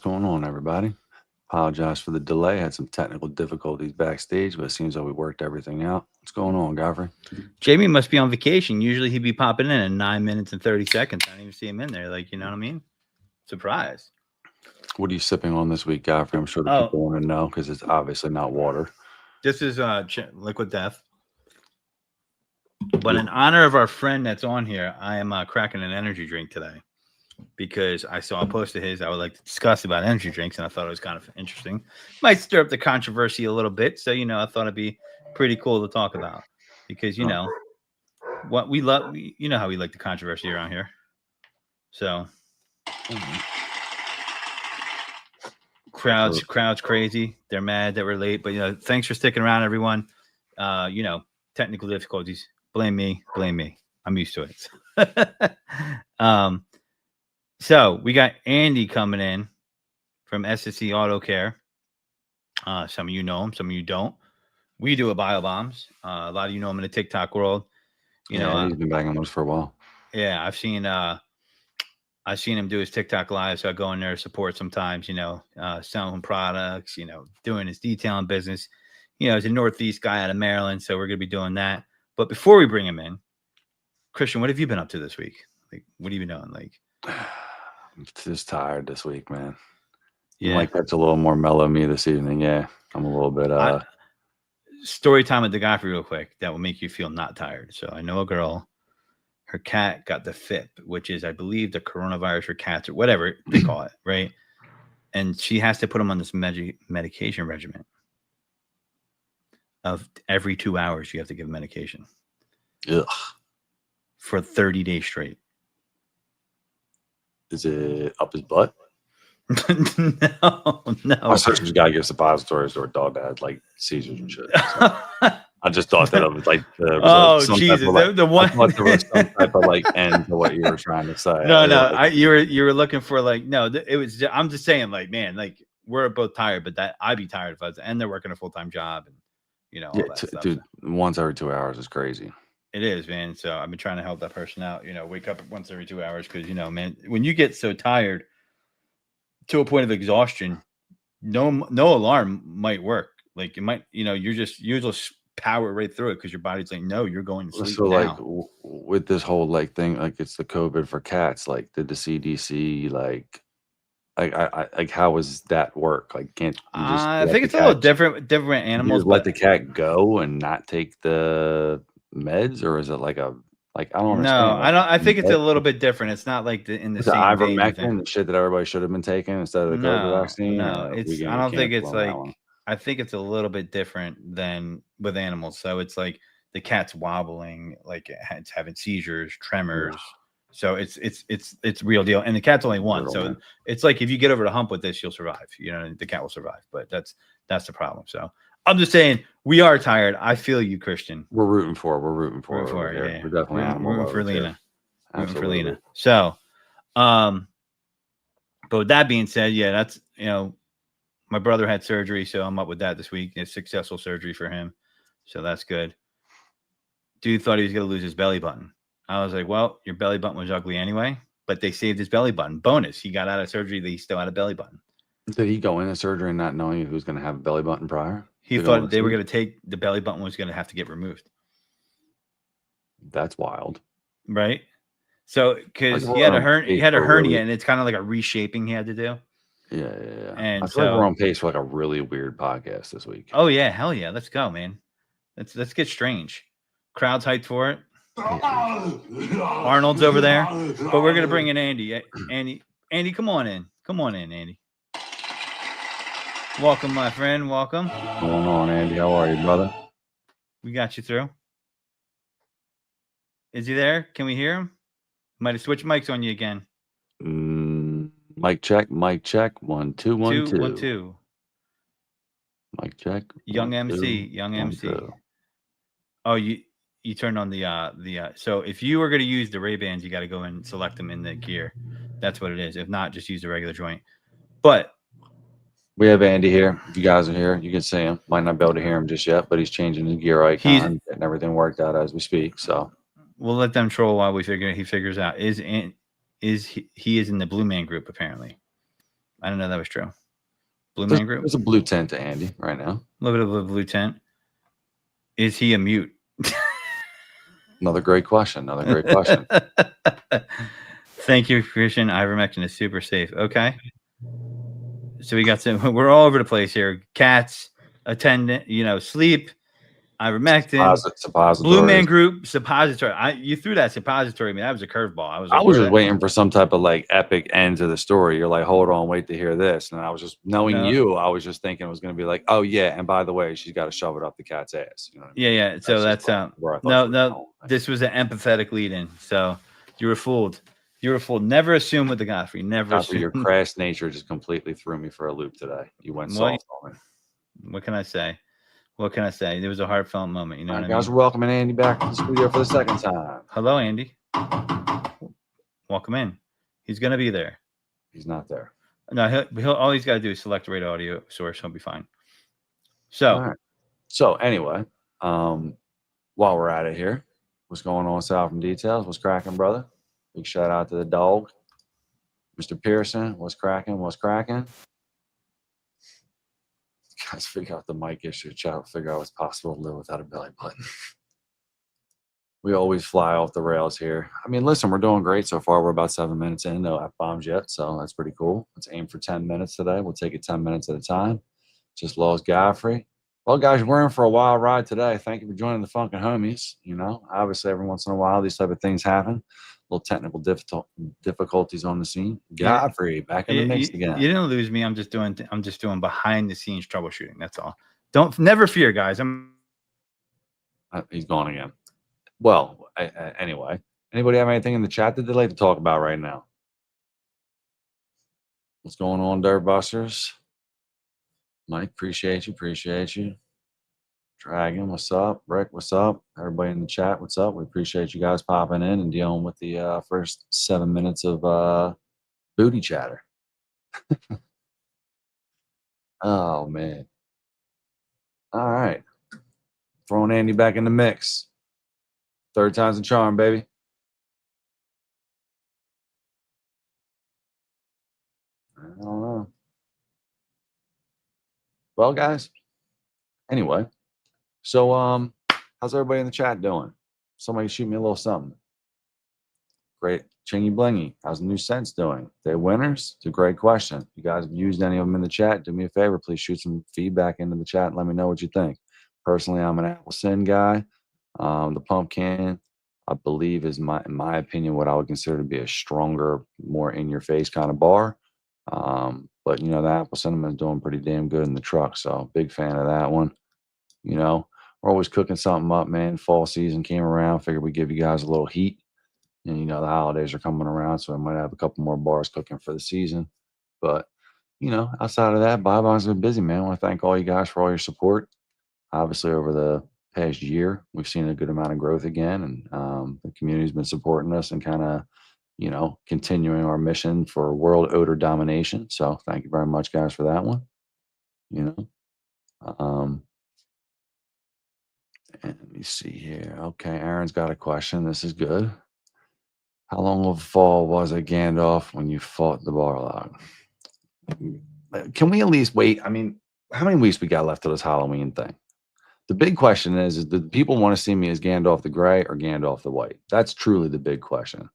going on, everybody? Apologize for the delay. Had some technical difficulties backstage, but it seems like we worked everything out. What's going on, Godfrey? Jamie must be on vacation. Usually he'd be popping in 9 minutes and 30 seconds. I didn't even see him in there. Like, you know what I mean? Surprise. What are you sipping on this week, Godfrey? I'm sure the people want to know because it's obviously not water. This is Liquid Death. But in honor of our friend that's on here, I am cracking an energy drink today because I saw a post of his I would like to discuss about energy drinks, and I thought it was kind of interesting. Might stir up the controversy a little bit. So, I thought it'd be pretty cool to talk about because, what we love, you know how we like the controversy around here. So crowds crazy. They're mad that we're late, but thanks for sticking around, everyone. Technical difficulties. Blame me. I'm used to it. So we got Andy coming in from SSC Auto Care. Some of you know him, some of you don't. We do a bio bombs. A lot of you know him in the TikTok world. He's been banging those for a while. Yeah, I've seen him do his TikTok live, so I go in there to support sometimes. Selling products. Doing his detailing business. He's a Northeast guy out of Maryland, so we're gonna be doing that. But before we bring him in, Christian, what have you been up to this week? Like, what have you been doing? Like, I'm just tired this week, man. Yeah, Mike, that's a little more mellow me this evening. Yeah, I'm a little bit. Story time with the guy for real quick that will make you feel not tired. So I know a girl. Her cat got the FIP, which is, I believe, the coronavirus for cats or whatever they call it, right? And she has to put him on this medication regimen of every 2 hours. You have to give medication. Ugh. For 30 days straight. Is it up his butt? No. My sister's got to give suppositories to her dog that had like seizures and shit. So I just thought that it was like Jesus, the one. I thought there was some type of like end to what you were trying to say. No, you were looking for like no. It was. I'm just saying, like, man, like we're both tired, but that I'd be tired if I was, and they're working a full-time job, and all that stuff. Dude, once every 2 hours is crazy. It is, man. So I've been trying to help that person out. Wake up once every 2 hours because man, when you get so tired to a point of exhaustion, no alarm might work. Like it might, you'll just power right through it because your body's like, no, you're going to sleep. So like with this whole like thing, like it's the COVID for cats. Like did the CDC like how does that work? Like can't you just? I think it's a little different animals. But let the cat go and not take the meds, or is it like a I don't understand. No, I don't. I think it's a little bit different. It's not like in the same ivermectin, the shit that everybody should have been taking instead of the COVID vaccine. No, I don't think it's like. I think it's a little bit different than with animals. So it's like the cat's wobbling, like it's having seizures, tremors. Yeah. So it's real deal. And the cat's only one, so it's like if you get over the hump with this, you'll survive. The cat will survive. But that's the problem. So I'm just saying we are tired. I feel you, Christian. We're rooting for. We're rooting for. Yeah. We're definitely rooting for Lena. Rooting for Lena. So, but with that being said, yeah, that's my brother had surgery, so I'm up with that this week. It's successful surgery for him, so that's good. Dude thought he was gonna lose his belly button. I was like, well, your belly button was ugly anyway, but they saved his belly button. Bonus, he got out of surgery, he still had a belly button. Did he go into surgery not knowing he was going to have a belly button prior? He thought they were going to take the belly button was going to have to get removed. That's wild, right? So because he had a hernia, and it's kind of like a reshaping he had to do. Yeah. And I feel like we're on pace for like a really weird podcast this week. Oh yeah, hell yeah, let's go, man. Let's get strange. Crowd's hyped for it. Arnold's over there, but we're gonna bring in Andy. Andy, come on in, Andy. Welcome, my friend. Welcome. What's going on, Andy? How are you, brother? We got you through. Is he there? Can we hear him? Might have switched mics on you again. Mic check. 1 2 1 2 1 2. Mic check. Young MC. Oh, you turned on the so if you were going to use the Ray-Bans, you got to go and select them in the gear. That's what it is. If not, just use the regular joint. But we have Andy here. If you guys are here, you can see him. Might not be able to hear him just yet, but he's changing his gear icon, getting everything worked out as we speak. So we'll let them troll while he figures out. He is in the Blue Man group apparently. I didn't know that was true. Blue Man Group? There's a blue tint to Andy right now. A little bit of a blue tint. Is he a mute? Another great question. Another great question. Thank you, Christian. Ivermectin is super safe. Okay. So we got some, we're all over the place here. Cats, attendant, sleep, ivermectin, Blue Man Group, suppository. You threw that suppository. I mean, that was a curveball. I was like, just waiting for some type of like epic end to the story. You're like, hold on, wait to hear this. And I was just knowing you, I was just thinking it was going to be like, oh yeah, and by the way, she's got to shove it up the cat's ass. You know what I mean? Yeah. So that's no. This was an empathetic lead-in. So you were fooled. You were fooled. Never assume with the Godfrey. Never assume. Your crass nature just completely threw me for a loop today. You went soft on me. What can I say? What can I say? It was a heartfelt moment. You know what I mean? Guys, we're welcoming Andy back to the studio for the second time. Hello, Andy. Welcome in. He's going to be there. He's not there. No, he'll all he's got to do is select a radio audio source. He'll be fine. So, anyway, while we're at it here, what's going on, South from Details? What's cracking, brother? Big shout out to the dog, Mr. Pearson. What's cracking? What's cracking? Guys, figure out the mic issue. Chat, figure out what's possible to live without a belly button. We always fly off the rails here. I mean, listen, we're doing great so far. We're about 7 minutes in. No F-bombs yet, so that's pretty cool. Let's aim for 10 minutes today. We'll take it 10 minutes at a time. Just lost Godfrey. Well, guys, we're in for a wild ride today. Thank you for joining the Funkin' Homies. Obviously, every once in a while, these type of things happen. Little technical difficulties on the scene. Godfrey, back in the mix again. You didn't lose me. I'm just doing behind the scenes troubleshooting. That's all. Never fear, guys. He's gone again. Well, anyway, anybody have anything in the chat that they'd like to talk about right now? What's going on, Dirt Busters? Mike, appreciate you. Dragon, what's up? Rick, what's up? Everybody in the chat, what's up? We appreciate you guys popping in and dealing with the first 7 minutes of booty chatter. Oh, man. All right. Throwing Andy back in the mix. Third time's a charm, baby. I don't know. Well, guys, anyway, so how's everybody in the chat doing? Somebody shoot me a little something. Great. Chingy Blingy, how's the new Sense doing? They winners? It's a great question. If you guys have used any of them in the chat, do me a favor, please shoot some feedback into the chat and let me know what you think. Personally, I'm an Apple Sin guy. The Pumpkin, I believe, is in my opinion, what I would consider to be a stronger, more in-your-face kind of bar. But the apple cinnamon is doing pretty damn good in the truck, so big fan of that one. We're always cooking something up, man. Fall season came around, figured we'd give you guys a little heat, and the holidays are coming around, so I might have a couple more bars cooking for the season. But outside of that, Bye-Bye's been busy, man. I want to thank all you guys for all your support. Obviously, over the past year, we've seen a good amount of growth again, and the community's been supporting us and kind of continuing our mission for world odor domination. So thank you very much, guys, for that one. And let me see here. Okay, Aaron's got a question. This is good. How long of a fall was it, Gandalf, when you fought the Barlog? Can we at least wait? I mean, how many weeks we got left to this Halloween thing? The big question is do people want to see me as Gandalf the Gray or Gandalf the White? That's truly the big question.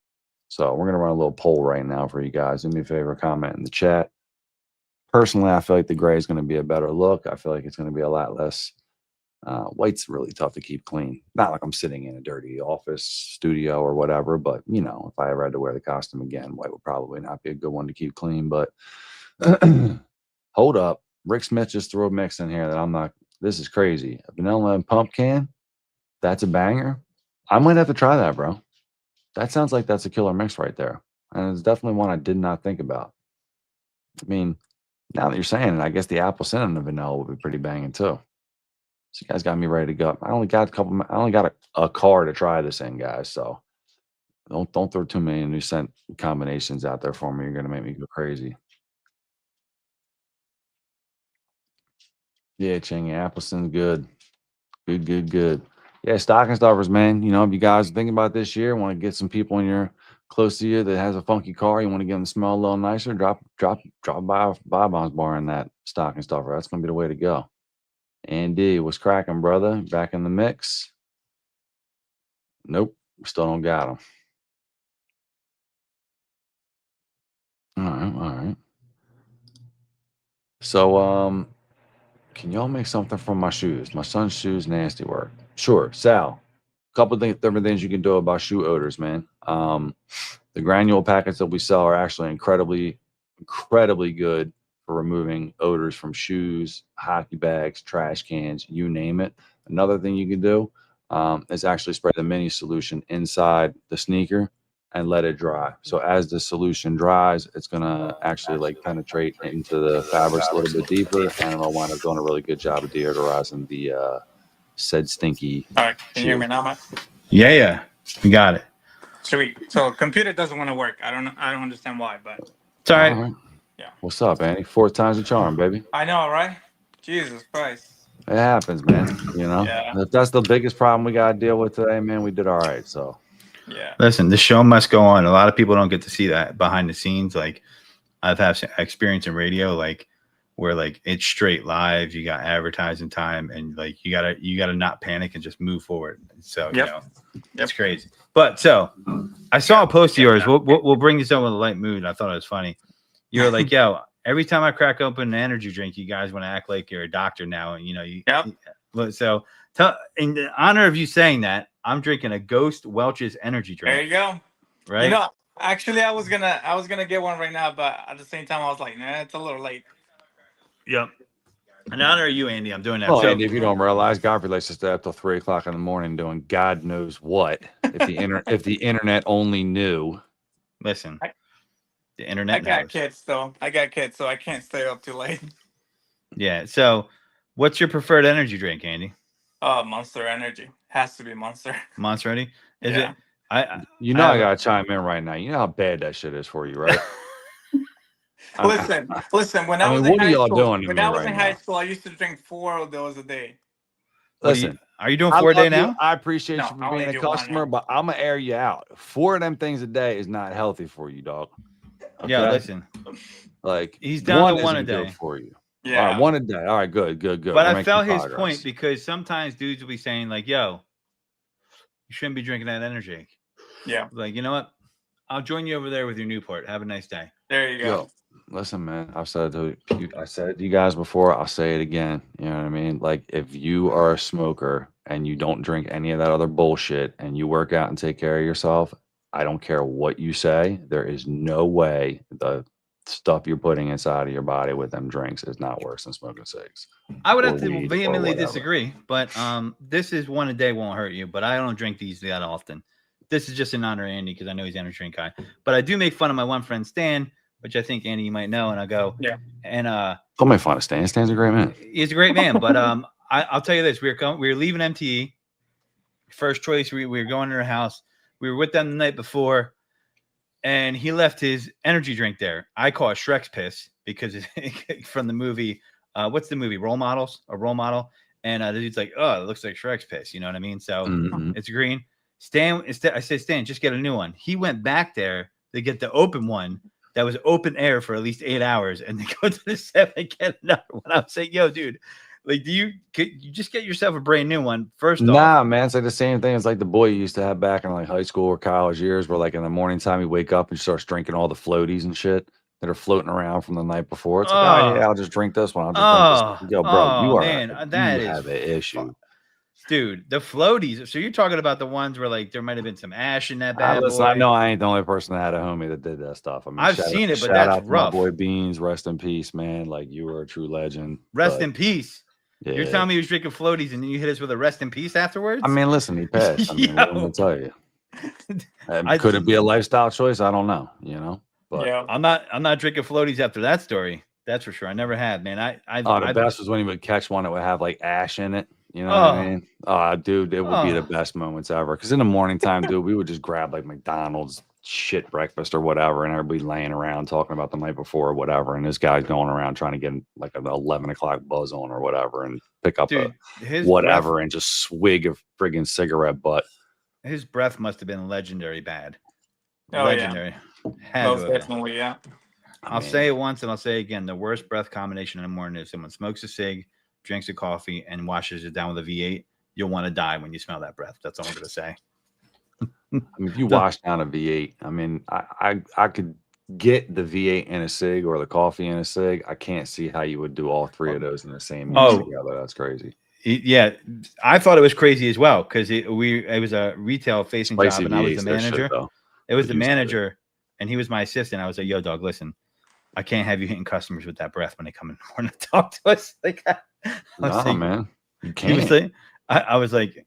So we're going to run a little poll right now for you guys. Do me a favor, comment in the chat. Personally, I feel like the gray is going to be a better look. I feel like it's going to be a lot less. White's really tough to keep clean. Not like I'm sitting in a dirty office studio or whatever, but, if I ever had to wear the costume again, white would probably not be a good one to keep clean. But hold up. Rick Smith just threw a mix in here that I'm not. This is crazy. A vanilla and pumpkin. That's a banger. I might have to try that, bro. That sounds like that's a killer mix right there. And it's definitely one I did not think about. I mean, now that you're saying it, I guess the apple cinnamon and vanilla would be pretty banging too. So you guys got me ready to go. I only got a car to try this in, guys. So don't throw too many new scent combinations out there for me. You're gonna make me go crazy. Yeah, Chingy, Appleton's good. Good. Yeah, stocking stuffers, man. If you guys are thinking about this year, want to get some people in your close to you that has a funky car, you want to get them to smell a little nicer, drop by Bob-Omb's bar in that stocking stuffer. That's gonna be the way to go. Andy, what's cracking, brother? Back in the mix? Nope, still don't got him. All right. So, can y'all make something from my shoes? My son's shoes, nasty work. Sure, Sal. Couple different things you can do about shoe odors, man. The granule packets that we sell are actually incredibly good for removing odors from shoes, hockey bags, trash cans, you name it. Another thing you can do is actually spray the mini solution inside the sneaker and let it dry. So as the solution dries, it's gonna actually like penetrate into the fabrics a little bit deeper, and it'll wind up doing a really good job of deodorizing the said stinky. All right, can you hear me now, Matt? Yeah, we got it. Sweet. So computer doesn't want to work. I don't understand why, but it's all right. Yeah. What's up, Andy? 4th time's a charm, baby. I know, right? Jesus Christ. It happens, man. You know, if that's the biggest problem we got to deal with today, man, we did all right. So, yeah. Listen, the show must go on. A lot of people don't get to see that behind the scenes. Like, I've had experience in radio, like where like it's straight live. You got advertising time, and like you gotta not panic and just move forward. So you know, it's crazy. But so I saw a post of yours. We'll bring this up with a light mood. I thought it was funny. You're like, yo, every time I crack open an energy drink, you guys want to act like you're a doctor now, and you know you. Yep. So in honor of you saying that, I'm drinking a Ghost Welch's energy drink. There you go. Right. You know, actually, I was gonna get one right now, but at the same time, I was like, nah, it's a little late. Yep. In honor of you, Andy, I'm doing that. Well, Andy, if you don't realize, God relates us to up till 3 o'clock in the morning doing God knows what. If the internet only knew. Listen, the internet. I got kids, though. I got kids, so I can't stay up too late. Yeah. So, what's your preferred energy drink, Andy? Monster Energy. Has to be Monster. Monster Energy. Is it? I gotta chime in right now. You know how bad that shit is for you, right? Listen. When I was in high school, I used to drink 4 of those a day. Listen, are you doing 4 a day now? I appreciate you for being a customer, but I'm gonna air you out. 4 of them things a day is not healthy for you, dog. Okay? Yeah, listen. Like he's down to 1 a day for you. Yeah, all right, 1 a day. All right, good. But I felt his point because sometimes dudes will be saying like, "Yo, you shouldn't be drinking that energy." Yeah, like you know what? I'll join you over there with your Newport. Have a nice day. There you go. Listen, man, I said it to you guys before. I'll say it again. You know what I mean? Like, if you are a smoker and you don't drink any of that other bullshit and you work out and take care of yourself, I don't care what you say. There is no way the stuff you're putting inside of your body with them drinks is not worse than smoking cigs. I would have to vehemently disagree, but this is 1 a day won't hurt you. But I don't drink these that often. This is just in honor of Andy because I know he's an energy drink guy. But I do make fun of my one friend Stan, which I think Andy you might know, and I go, and don't make fun of Stan. Stan's a great man. He's a great man, but I'll tell you this: we were leaving MTE. First choice, we were going to her house. We were with them the night before, and he left his energy drink there. I call it Shrek's piss because it's from the movie. What's the movie? Role Models, a role model, and the dude's like, oh, it looks like Shrek's piss. You know what I mean? So it's green. Stan, I said, Stan, just get a new one. He went back there to get the open one that was open air for at least 8 hours, and they go to the 7 and get another one. I was like, yo, dude, like, you just get yourself a brand new one first off? Nah, man, it's like the same thing as like the boy you used to have back in like high school or college years, where like in the morning time you wake up and you start drinking all the floaties and shit that are floating around from the night before. It's like, oh yeah, I'll just drink this one. I'll just drink this. Yo, bro, you have an issue. Dude, the floaties. So you're talking about the ones where like there might have been some ash in that bad boy. I know I ain't the only person that had a homie that did that stuff. I mean, I've seen it, but that's rough. My boy Beans, rest in peace, man. Like, you were a true legend. Rest in peace. Yeah. You're telling me he was drinking floaties and then you hit us with a rest in peace afterwards? I mean, listen, he passed. I mean, what am I gonna tell you? Could it be a lifestyle choice? I don't know. You know, but yeah, I'm not drinking floaties after that story. That's for sure. I never had, man. The best was when he would catch one that would have like ash in it. You know what I mean? Dude, it would be the best moments ever. Because in the morning time, dude, we would just grab like McDonald's shit breakfast or whatever, and everybody laying around talking about the night before or whatever. And this guy's going around trying to get like an 11 o'clock buzz on or whatever and pick up whatever and just swig of friggin' cigarette butt. His breath must have been legendary bad. Oh, Legendary. Had most to have been. definitely, yeah. I'll say it once and I'll say it again. The worst breath combination in the morning is someone smokes a cig, drinks a coffee, and washes it down with a V8. You'll want to die when you smell that breath. That's all I'm going to say. I mean, if you wash down a V8, I mean, I could get the V8 in a cig or the coffee in a cig. I can't see how you would do all three of those in the same mix together. That's crazy. Yeah, I thought it was crazy as well because it was a retail facing job and I was the manager. It was the manager and he was my assistant. I was like, "Yo, dog, listen, I can't have you hitting customers with that breath when they come in the morning to talk to us." Like, man, you can't. I was like,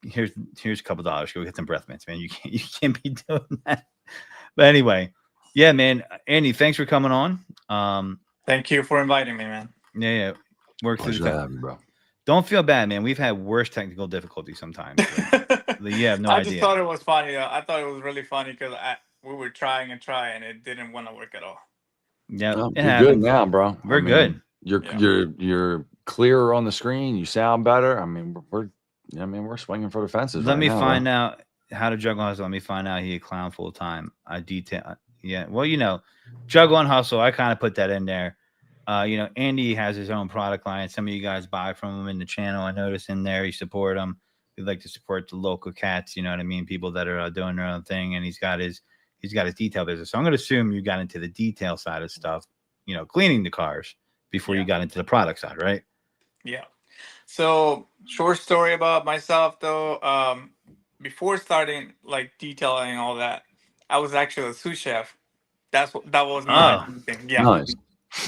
here's a couple dollars. Go get some breath mints, man. You can't be doing that. But anyway, yeah, man. Andy, thanks for coming on. Thank you for inviting me, man. Yeah. Work through the bro. Don't feel bad, man. We've had worse technical difficulties sometimes. You have no idea. I just thought it was funny. I thought it was really funny because we were trying and it didn't want to work at all. Yeah, you're good now, bro. We're good. You're clearer on the screen. You sound better. I mean, we're swinging for the fences. Let me find out how to juggle hustle. Let me find out he a clown full time. Yeah. Well, juggle and hustle. I kind of put that in there. Andy has his own product line. Some of you guys buy from him in the channel. I noticed in there you support him. We'd like to support the local cats. You know what I mean? People that are doing their own thing. And he's got his detail business. So I'm going to assume you got into the detail side of stuff. Cleaning the cars before you got into the product side, right? Yeah. So short story about myself though. Before starting like detailing and all that, I was actually a sous chef. That was my thing. Yeah. Nice.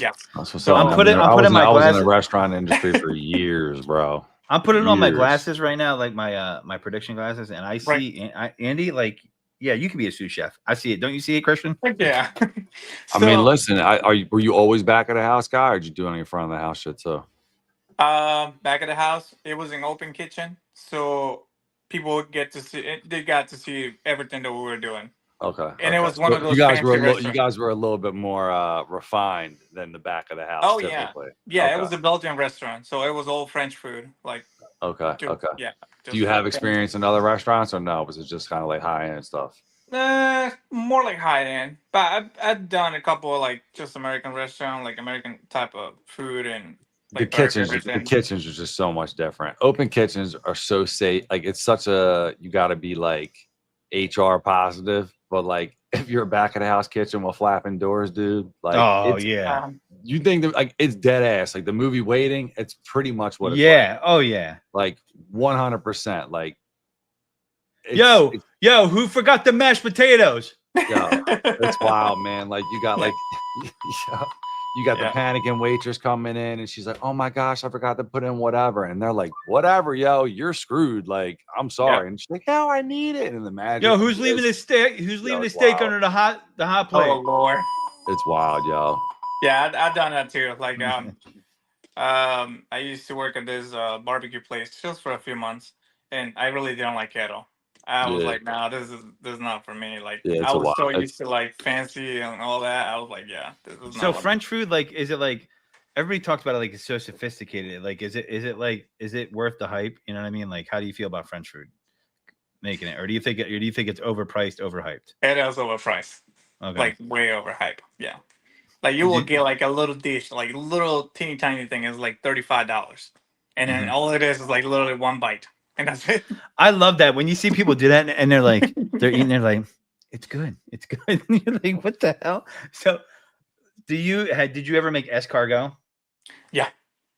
Yeah. So I'm putting my glasses. I was in the restaurant industry for years, bro. I'm putting on my glasses right now, like my prediction glasses, and I see Andy. Like, yeah, you could be a sous chef. I see it. Don't you see it, Christian? Yeah. I mean, listen. Were you always back of the house guy, or did you do any in front of the house shit too? Back of the house, it was an open kitchen, so people would get to see it. They got to see everything that we were doing. Okay. And it was one of those. You guys were a little bit more refined than the back of the house. Oh typically. Yeah. It was a Belgian restaurant, so it was all French food. Like. Okay. Yeah. Do you have experience in other restaurants, or no? Was it just kind of like high end stuff? More like high end. But I've done a couple of like just American restaurant, like American type of food and. Like the kitchens are just so much different. Open kitchens are so safe. Like it's such you got to be like HR positive, but like if you're a back of the house kitchen with flapping doors, dude, like you think that like it's dead ass. Like the movie Waiting, it's pretty much what it's like. Oh yeah. Like 100%. Like yo, who forgot the mashed potatoes? Yo, it's wild, man. Like you got like you got the panicking waitress coming in and she's like, "Oh my gosh, I forgot to put in whatever." And they're like, "Whatever, yo, you're screwed. Like, I'm sorry." And she's like, "No, I need it." And the magic. Yo, who's leaving the steak? Who's leaving the steak under the hot plate? Oh Lord. It's wild, yo. Yeah, I've done that too. Like I used to work at this barbecue place just for a few months and I really didn't like it at all. I was like, nah, this is not for me. Like I was so used to like fancy and all that. I was like, yeah, this is not. So French food, like, is it like everybody talks about it like it's so sophisticated? Like, is it worth the hype? You know what I mean? Like, how do you feel about French food making it, or do you think it's overpriced, overhyped? It is overpriced. Okay. Like way overhyped. Yeah. Like you will get like a little dish, like little teeny tiny thing is like $35, and then all it is like literally one bite. And that's it. I love that when you see people do that and they're like, they're eating, they're like, it's good. It's good. And you're like, what the hell? So did you ever make escargot? Yeah.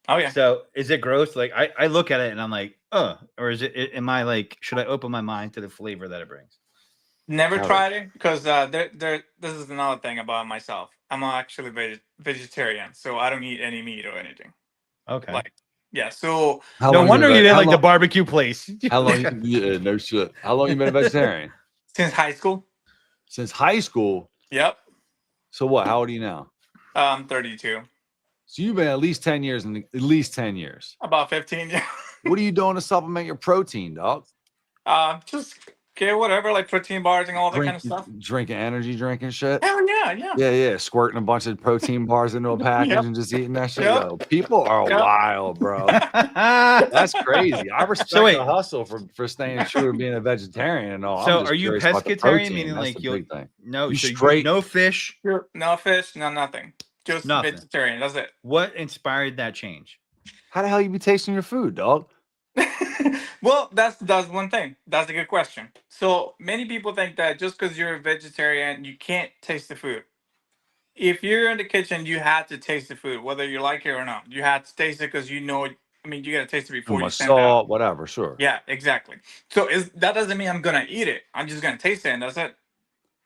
Oh yeah. So is it gross? Like I look at it and I'm like, oh, or is it, am I like, should I open my mind to the flavor that it brings? Never tried it because this is another thing about myself. I'm actually vegetarian, so I don't eat any meat or anything. Okay. Like, yeah, so no wonder you didn't like the barbecue place. How long? Yeah, no shit. How long you been a vegetarian? Since high school. Since high school. Yep. So what? How old are you now? I'm 32. So you've been at least 10 years. At least 10 years. About 15. Yeah. What are you doing to supplement your protein, dog? Just Okay, whatever, like protein bars and all that kind of stuff. Drinking energy drink and shit. Hell yeah, yeah. Yeah. Squirting a bunch of protein bars into a package Yep. and just eating that shit. Yep. Yo, people are Yep. wild, bro. That's crazy. I respect wait. the hustle for staying true to being a vegetarian and all. So I'm just are you curious about the pescatarian? protein. Meaning That's like the you'll big thing. no, You so straight- no fish, No fish, no nothing. Just Nothing. vegetarian. That's it. What inspired that change? How the hell you be tasting your food, dog? Well, that's one thing. That's a good question. So many people think that just because you're a vegetarian, you can't taste the food. If you're in the kitchen, you have to taste the food, whether you like it or not. You have to taste it because you know. I mean, you gotta taste it Too before you much send it out. salt, whatever. Sure. Yeah, exactly. So that doesn't mean I'm gonna eat it. I'm just gonna taste it, and that's it.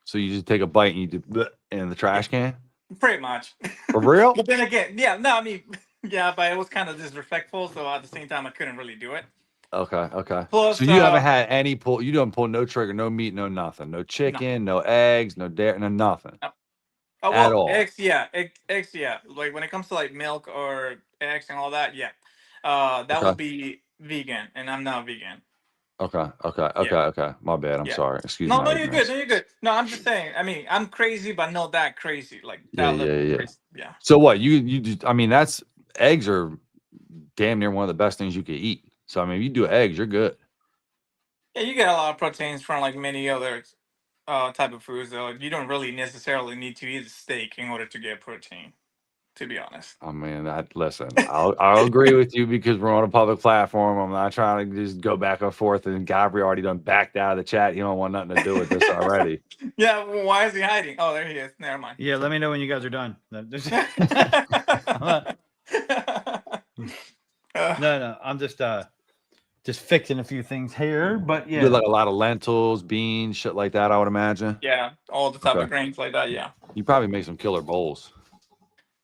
So you just take a bite and you do bleh in the trash can? Pretty much. For real? But then again, yeah, no, I mean, yeah, but it was kind of disrespectful. So at the same time, I couldn't really do it. Okay. Plus, So you haven't had any pull. You don't pull no trigger, no meat, no nothing, no chicken, no eggs, no dairy, no nothing. Oh, at well, all. eggs, yeah, eggs, yeah. Like when it comes to like milk or eggs and all that, yeah. That Okay. will be vegan, and I'm not vegan. Okay. My bad. I'm Yeah. sorry. Excuse No, my no, you're good. ignorance. No, you're good. No, I'm just saying. I mean, I'm crazy, but not that crazy. Like that level of Yeah. crazy. Yeah. So what you just, I mean, that's eggs are damn near one of the best things you could eat. So I mean, if you do eggs, you're good. Yeah, you get a lot of proteins from like many other type of foods. Though you don't really necessarily need to eat a steak in order to get protein. To be honest. I mean, listen, I'll agree with you because we're on a public platform. I'm not trying to just go back and forth. And Gabri already done backed out of the chat. He don't want nothing to do with this already. Yeah, well, why is he hiding? Oh, there he is. Never mind. Yeah, let me know when you guys are done. No, I'm just fixing a few things here, but You yeah. do like a lot of lentils, beans, shit like that, I would imagine. Yeah, all the type Okay. of grains like that. Yeah. You probably make some killer bowls.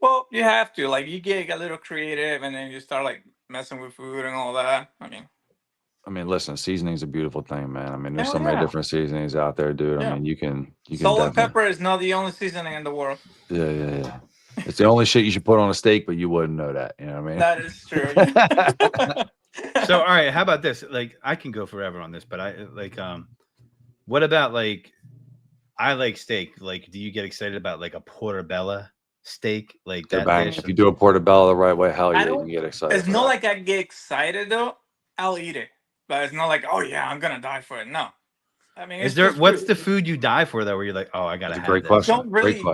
Well, you have to. Like, you get a little creative, and then you start like messing with food and all that. I mean, listen, seasoning's a beautiful thing, man. I mean, there's Hell so many yeah. different seasonings out there, dude. Yeah. I mean, you can Salt and definitely. pepper is not the only seasoning in the world. Yeah. It's the only shit you should put on a steak, but you wouldn't know that. You know what I mean? That is true. So, all right, how about this? Like, I can go forever on this, but what about like, I like steak. Like, do you get excited about like a portobello steak? Like They're that banging. dish? If you do a portobello the right way, hell I yeah, you don't- can get excited. It's not like I get excited though. I'll eat it, but it's not like, oh yeah, I'm gonna die for it. No. I mean, Is there what's the food you die for though? Where you're like, oh, I gotta That's a have great this? question.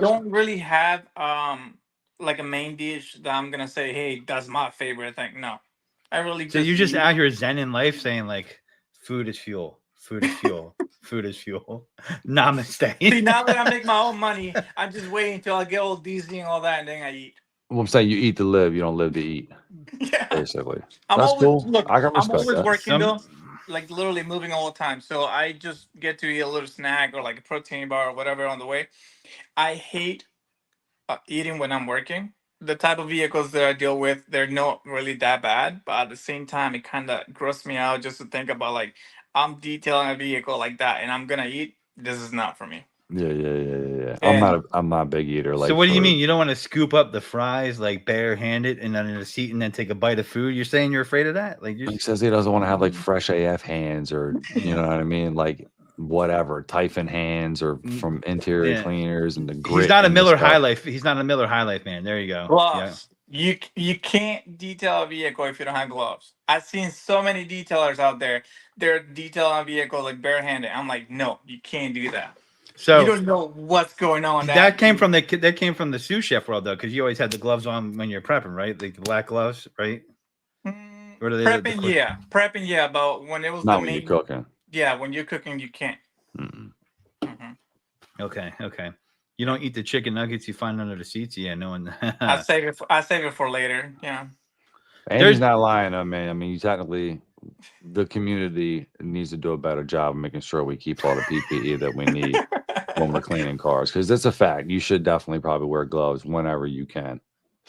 Don't really have like a main dish that I'm gonna say, hey, that's my favorite thing. No, I really. So you just out here zen in life, saying like, food is fuel, food is fuel, food is fuel. Namaste. See, now that I make my own money, I'm just waiting until I get all dizzy and all that, and then I eat. Well, I'm saying you eat to live, you don't live to eat. Yeah. Basically, I'm that's always, cool. Look, I can I'm respect always that. working though, like literally moving all the time. So I just get to eat a little snack or like a protein bar or whatever on the way. I hate eating when I'm working. The type of vehicles that I deal with, they're not really that bad, but at the same time, it kind of grosses me out just to think about like I'm detailing a vehicle like that and I'm gonna eat. This is not for me. Yeah. And- I'm not a big eater. Like, so what do you mean? You don't want to scoop up the fries like barehanded and then in a seat and then take a bite of food? You're saying you're afraid of that? Like He says he doesn't want to have like fresh AF hands or you know what I mean, like whatever Typhon hands or from interior cleaners and the grit. He's not a and the Miller stuff. High Life. He's not a Miller High Life man. There you go. Gloves. Yeah. You can't detail a vehicle if you don't have gloves. I've seen so many detailers out there. They're detailing a vehicle like barehanded. I'm like, no, you can't do that. So you don't know what's going on. That came from the sous chef world though, because you always had the gloves on when you're prepping, right? Like the black gloves, right? Prepping, yeah. But when it was not when you're cooking. Yeah, when you're cooking, you can't. Mm-hmm. Okay. You don't eat the chicken nuggets you find under the seats. Yeah, no one. I save it for later. Yeah. And he's not lying, though, man. I mean, technically, the community needs to do a better job of making sure we keep all the PPE that we need when we're cleaning cars, because it's a fact. You should definitely probably wear gloves whenever you can.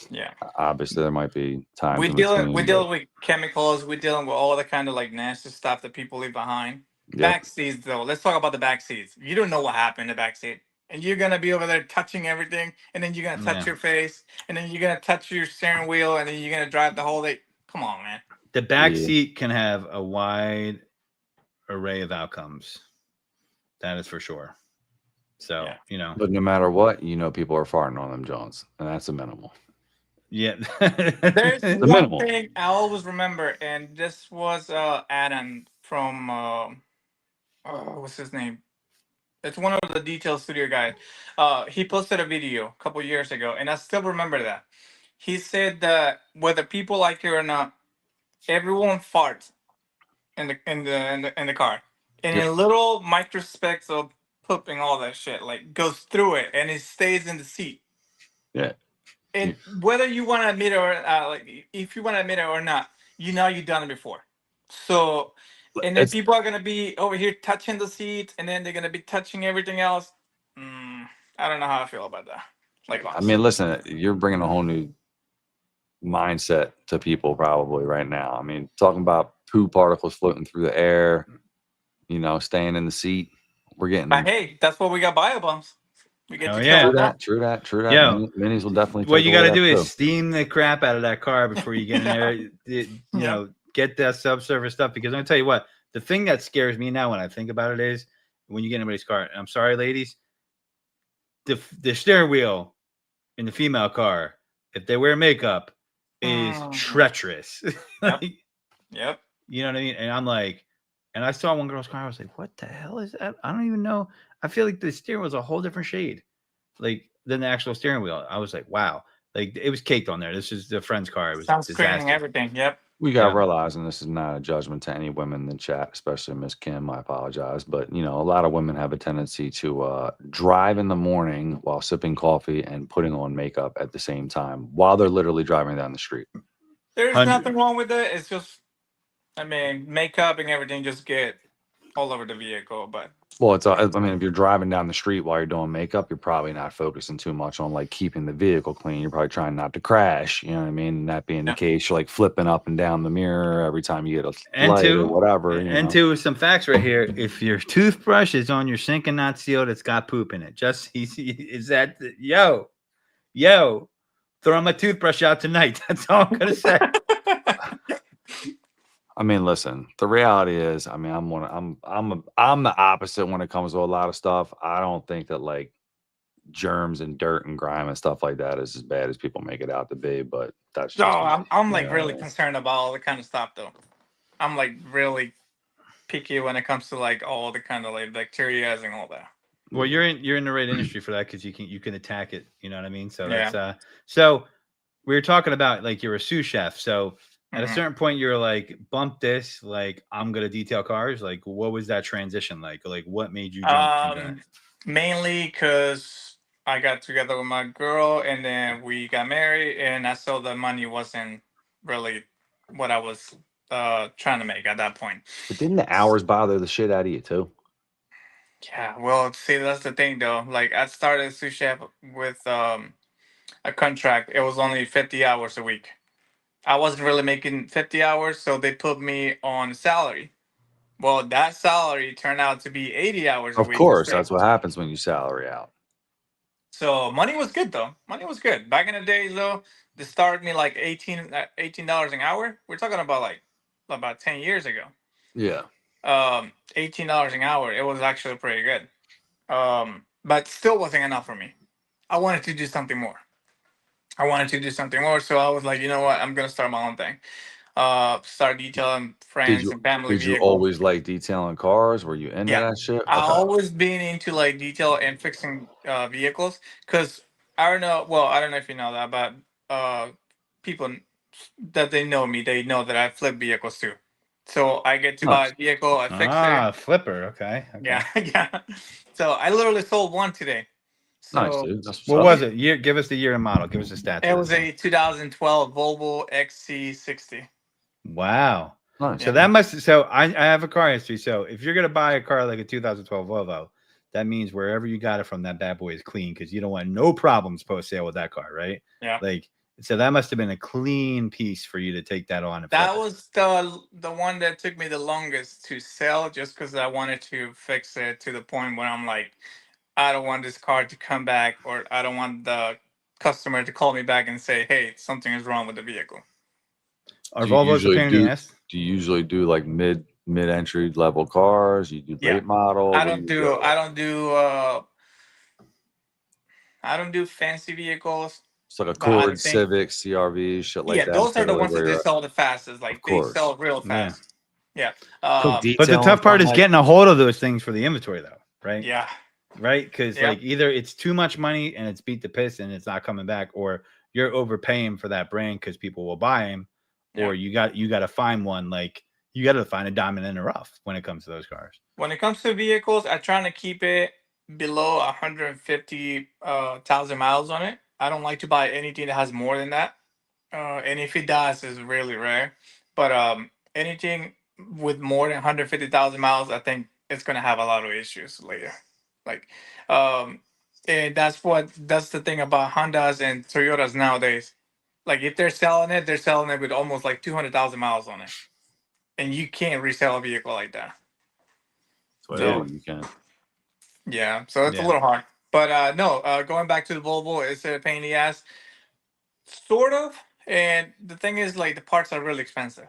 Yeah. Obviously, there might be times we're dealing with chemicals. We're dealing with all the kind of like nasty stuff that people leave behind. Yep. Back seats, though. Let's talk about the back seats. You don't know what happened in the back seat. And you're going to be over there touching everything. And then you're going to touch your face. And then you're going to touch your steering wheel. And then you're going to drive the whole day. Come on, man. The back seat can have a wide array of outcomes. That is for sure. So, Yeah. you know. But no matter what, you know, people are farting on them Jones, and that's a minimal. Yeah. There's The one minimal. thing I always remember, and this was Adam from what's his name? It's one of the detail studio guys. He posted a video a couple years ago, and I still remember that. He said that whether people like it or not, everyone farts in the car, and Yep. in little microspecks of pooping, all that shit like goes through it, and it stays in the seat. Yeah. And whether you want to admit it or like if you want to admit it or not, you know you've done it before. So, and then It's. people are gonna be over here touching the seats, and then they're gonna be touching everything else. I don't know how I feel about that. Like, I mean, listen, you're bringing a whole new mindset to people probably right now. I mean, talking about poo particles floating through the air, you know, staying in the seat. We're getting. but hey, that's what we got bio bumps. We get Oh, to yeah. kill True that. that. True that. Yo, Minis will definitely what take you got away to do that is too. steam the crap out of that car before you get in there. You know, get that subsurface stuff, because I'm gonna tell you what, the thing that scares me now when I think about it is when you get in anybody's car. And I'm sorry, ladies, the steering wheel in the female car, if they wear makeup, is treacherous. Yep. Yep. You know what I mean? And I'm like, and I saw one girl's car. I was like, what the hell is that? I don't even know. I feel like the steering was a whole different shade, like than the actual steering wheel. I was like, wow, like it was caked on there. This is the friend's car. It was Sunscreen, disaster. everything. Yep. We got to realize, and this is not a judgment to any women in the chat, especially Miss Kim. I apologize, but you know, a lot of women have a tendency to drive in the morning while sipping coffee and putting on makeup at the same time while they're literally driving down the street. There's 100. nothing wrong with it. It's just, I mean, makeup and everything just get all over the vehicle. But Well, I mean, if you're driving down the street while you're doing makeup, you're probably not focusing too much on like keeping the vehicle clean. You're probably trying not to crash. You know what I mean? That being the case, you're like flipping up and down the mirror every time you get a light or whatever. And two, some facts right here. If your toothbrush is on your sink and not sealed, it's got poop in it. Just is that yo, throw my toothbrush out tonight. That's all I'm gonna say. I mean, listen, the reality is, I mean, I'm the opposite when it comes to a lot of stuff. I don't think that like germs and dirt and grime and stuff like that is as bad as people make it out to be, but that's no, just I'm like really concerned about all the kind of stuff though. I'm like really picky when it comes to like all the kind of like bacteria and all that. Well, you're in the right industry for that, because you can attack it. You know what I mean? So that's so we were talking about like you're a sous chef. So at a certain point you're like, bump this, like I'm gonna detail cars. Like what was that transition like? Like what made you jump from that? Mainly because I got together with my girl and then we got married, and I saw the money wasn't really what I was trying to make at that point. But didn't the hours bother the shit out of you too? Yeah, well, see, that's the thing though. Like I started sous chef with a contract. It was only 50 hours a week. I wasn't really making 50 hours, so they put me on salary. Well, that salary turned out to be 80 hours a Of week. course, that's what happens when you salary out. So money was good though. Money was good. Back in the days though, they started me like $18 an hour. We're talking about like about 10 years ago. Yeah. $18 an hour. It was actually pretty good. But still wasn't enough for me. I wanted to do something more. So I was like, you know what? I'm gonna start my own thing. Start detailing friends and family Did you vehicles. always like detailing cars? Were you into that shit? I Okay. always been into like detail and fixing vehicles, because I don't know. Well, I don't know if you know that, but people that they know me, they know that I flip vehicles too. So I get to buy a vehicle, I fix it. Flipper. Okay. Yeah, yeah. So I literally sold one today. So Nice, dude. That's what was it? Year? Give us the year and model. Give us the stats. it was a 2012 Volvo XC60. Wow. Nice. So that must. So I have a car history. So if you're gonna buy a car like a 2012 Volvo, that means wherever you got it from, that bad boy is clean, because you don't want no problems post sale with that car, right? Yeah. Like, so that must have been a clean piece for you to take that on. That was the one that took me the longest to sell, just because I wanted to fix it to the point where I'm like, I don't want this car to come back, or I don't want the customer to call me back and say, hey, something is wrong with the vehicle. Are Volvos a pain in the ass? Do you usually do like mid mid-entry level cars? You do late model? I Where don't you do go? I don't do I don't do fancy vehicles. It's like But I Accord, think Civic, CRV, shit like yeah, that. Is those are the typically ones where that they you're at. sell the fastest. Of Like they course. sell real Yeah. fast. Yeah. Put But the detail on tough part something is like getting a hold of those things for the inventory, though, right? Yeah. Right? Because Yeah. like either it's too much money and it's beat the piss and it's not coming back, or you're overpaying for that brand because people will buy them, or you got to find one, like you got to find a diamond in the rough when it comes to those cars. When it comes to vehicles, I try to keep it below 150,000 miles on it. I don't like to buy anything that has more than that. And if it does, it's really rare. But anything with more than 150,000 miles, I think it's gonna have a lot of issues later. Like, and that's the thing about Hondas and Toyotas nowadays. Like, if they're selling it with almost like 200,000 miles on it, and you can't resell a vehicle like that. Toyota, you can. Yeah, so it's a Yeah. little hard. But no, going back to the Volvo, it's a pain in the ass, sort of. And the thing is, like, the parts are really expensive.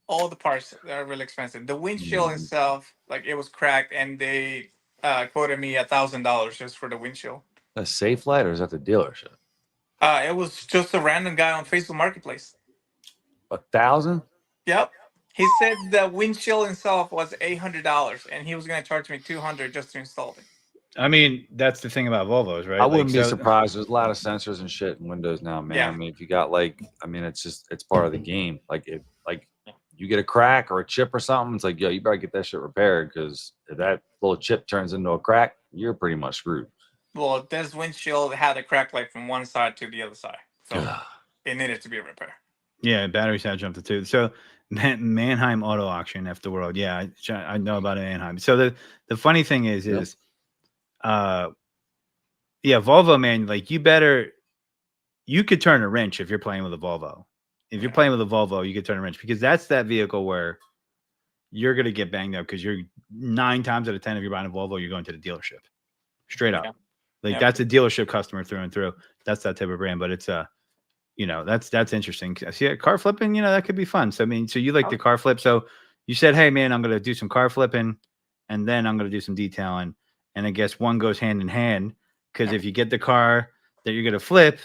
All the parts are really expensive. The windshield Mhm. itself, like, it was cracked, and they quoted me $1,000 just for the windshield. A Safe Light, or is that the dealership? It was just a random guy on Facebook Marketplace. 1,000? Yep. He said the windshield itself was $800, and he was going to charge me $200 just to install it. I mean, that's the thing about Volvos, right? I Like, wouldn't be so surprised. There's a lot of sensors and shit in Windows now, man. Yeah. I mean, if you got it's part of the game. Like if you get a crack or a chip or something, it's like, yo, you better get that shit repaired, because if that little chip turns into a crack, you're pretty much screwed. Well, this windshield had a crack like from one side to the other side, so it needed to be repaired. Yeah, batteries had jumped to 2. So Mannheim Auto Auction, Afterworld. Yeah, I know about Mannheim. So the funny thing is, yeah, Volvo, man, like you could turn a wrench if you're playing with a Volvo. If you're playing with a Volvo, you could turn a wrench, because that's that vehicle where you're going to get banged up, because you're 9 times out of 10, if you're buying a Volvo, you're going to the dealership straight up. Like that's a dealership customer through and through. That's that type of brand, but it's that's interesting. See, car flipping, that could be fun. So, I mean, so you like the car flip. So you said, hey, man, I'm going to do some car flipping, and then I'm going to do some detailing. And I guess one goes hand in hand, because if you get the car that you're going to flip,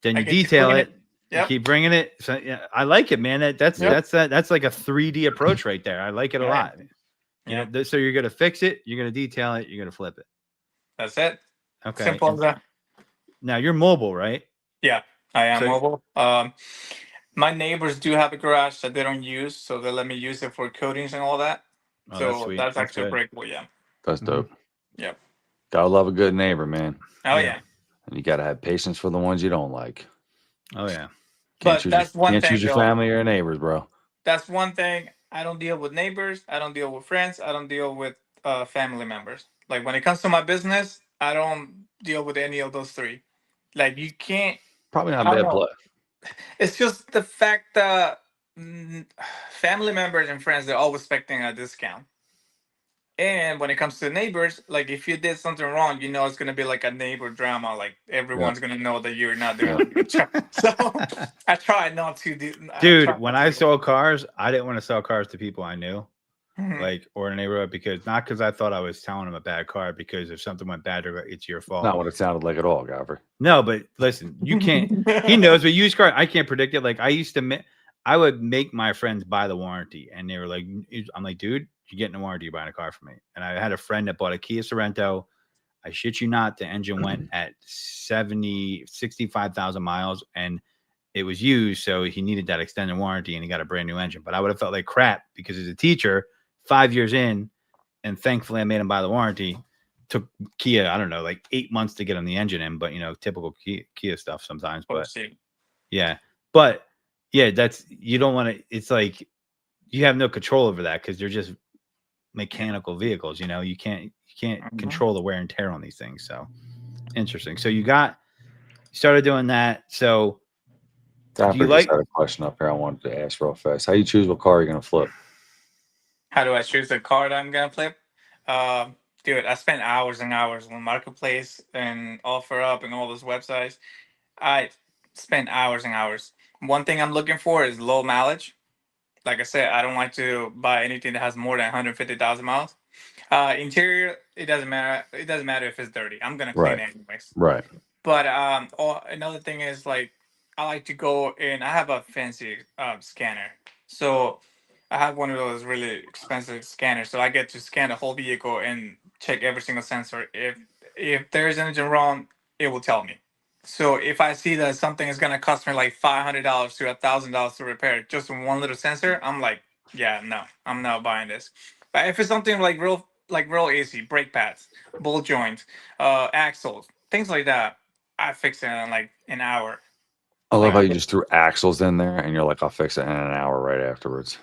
then you detail it. You keep bringing it. So yeah, I like it, man. That's like a 3D approach right there. I like it a lot. So you're going to fix it, you're going to detail it, you're going to flip it. That's it. Okay. Simple as that. Now you're mobile, right? Yeah, I am mobile. My neighbors do have a garage that they don't use, so they let me use it for coatings and all that. Oh, so that's sweet. that's That's actually good. pretty cool. Yeah. That's dope. Yep. Gotta love a good neighbor, man. Oh yeah. And you gotta have patience for the ones you don't like. Oh yeah. But that's one can't thing. choose your family or your neighbors, bro. That's one thing. I don't deal with neighbors. I don't deal with friends. I don't deal with family members. Like, when it comes to my business, I don't deal with any of those three. Like, you can't. Probably not I don't bad know. blood. It's just the fact that family members and friends, they're always expecting a discount. And when it comes to neighbors, like, if you did something wrong, it's going to be like a neighbor drama. Like, everyone's going to know that you're not doing a good job. So I try not to do. Dude, when I sold cars, I didn't want to sell cars to people I knew, Mhm. like, or in a neighborhood, because I thought I was telling them a bad car, because if something went bad, it's your fault. Not what it sounded like at all, Godfrey. No, but listen, you can't. He knows, but used car, I can't predict it. Like, I would make my friends buy the warranty, and they were like, I'm like, dude, you're getting a warranty, you're buying a car for me. And I had a friend that bought a Kia Sorento. I shit you not, the engine went at 65,000 miles, and it was used, so he needed that extended warranty, and he got a brand new engine. But I would have felt like crap, because as a teacher, 5 years in, and thankfully I made him buy the warranty. Took Kia, I don't know, like 8 months to get him the engine in, but typical Kia stuff sometimes. But yeah, you don't want to. It's like you have no control over that, because they're just mechanical vehicles. You can't control the wear and tear on these things. So interesting. So you started doing that. So Dapper just had a question up here I wanted to ask real fast. How you choose what car you're gonna flip? How do I choose the car that I'm gonna flip? Dude, I spent hours and hours on Marketplace and OfferUp and all those websites. I spent hours and hours. One thing I'm looking for is low mileage. like I said, I don't like to buy anything that has more than 150,000 miles. Interior, it doesn't matter. It doesn't matter if it's dirty. I'm gonna clean Right. it anyways. Right. But another thing is like I like to go and I have a fancy scanner. So I have one of those really expensive scanners. So I get to scan the whole vehicle and check every single sensor. If there's anything wrong, it will tell me. So if I see that something is gonna cost me like $500 to $1,000 to repair just one little sensor, I'm like, yeah, no, I'm not buying this. But if it's something like real easy, brake pads, ball joints, axles, things like that, I fix it in like an hour. I love Like how I you get, just threw axles in there, and you're like, I'll fix it in an hour right afterwards.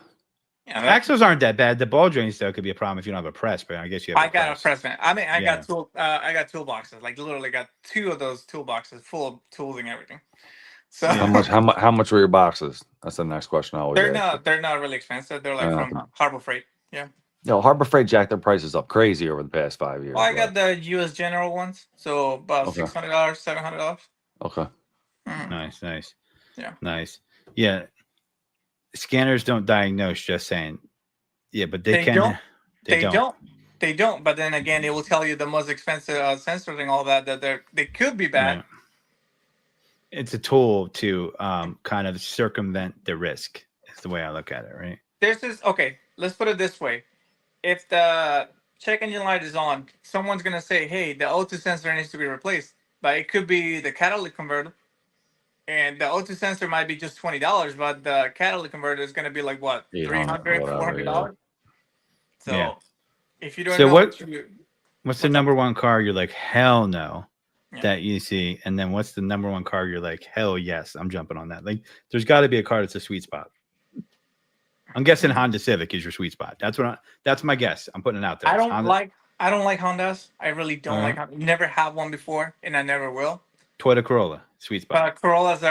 yeah, Axles aren't that bad. The ball joints though could be a problem if you don't have a press, but I guess you have I a got a press. press man. I mean, I Yeah. got toolboxes. Like literally got two of those toolboxes full of tools and everything. So How much? How much were your boxes? That's the next question I always ask. they're not really expensive. They're like from Harbor Freight. Yeah. Harbor Freight jacked their prices up crazy over the past 5 years. Well, I But got the U.S. General ones, so about okay, $600, $700. okay. Nice. Yeah. Nice. Yeah. Scanners don't diagnose, just saying. Yeah, but they can. Don't. They don't. They don't. But then again, it will tell you the most expensive sensors and all that they could be bad. Right. It's a tool to kind of circumvent the risk. Is the way I look at it, right? There's this. Okay, let's put it this way: if the check engine light is on, someone's gonna say, "Hey, the O2 sensor needs to be replaced," but it could be the catalytic converter, and the O2 sensor might be just $20, but the catalytic converter is gonna be like what, 800, $300, whatever. Yeah. $400. So Yeah. if you don't So know what's what's the up? number one car you're like, hell no, Yeah. that you see? And then what's the number one car you're like, hell yes, I'm jumping on that? Like, there's got to be a car that's a sweet spot. I'm guessing Honda Civic is your sweet spot. That's my guess. I'm putting it out there. I It's don't Honda, like Hondas. I really don't like Honda. Never have one before, and I never will. Toyota Corolla, sweet spot. But Corollas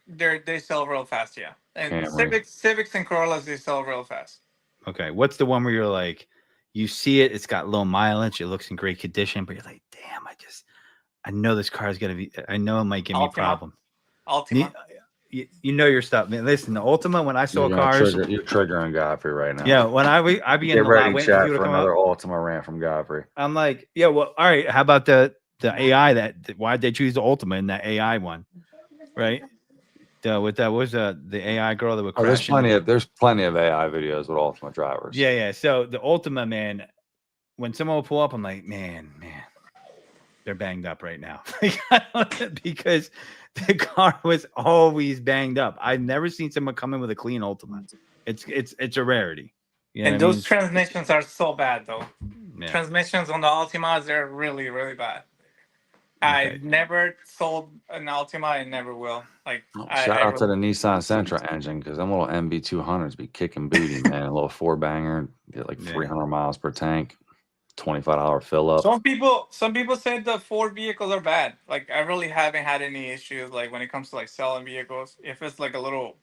they sell real fast, yeah. And Camry. Civics and Corollas they sell real fast. Okay, what's the one where you're like, you see it, it's got low mileage, it looks in great condition, but you're like, damn, I know this car is gonna be, I know it might give me a problem. Altima. You know your stuff, man. Listen, the Ultima, when I saw cars, You're triggering Godfrey right now. yeah, when I be in Get the ready, lot waiting chat, for you to for come another up, Ultima rant from Godfrey. I'm like, yeah, well, all right. How about the AI why'd they choose the Ultima in that AI one, right? With that was the AI girl that would crash. There's plenty of AI videos with Ultima drivers. Yeah. So the Ultima, man, when someone will pull up, I'm like, man, they're banged up right now. Because the car was always banged up. I've never seen someone come in with a clean Ultima. It's a rarity. You know and those transmissions are so bad though. Yeah. Transmissions on the Altimas, they're really, really bad. Okay. I never sold an Altima and never will. Like Shout out to the Nissan Sentra engine, because them little MB200s be kicking booty, man. A little 4-banger, get like 300 miles per tank, $25 fill up. Some people say the Ford vehicles are bad. Like I really haven't had any issues like when it comes to like selling vehicles. If it's like a little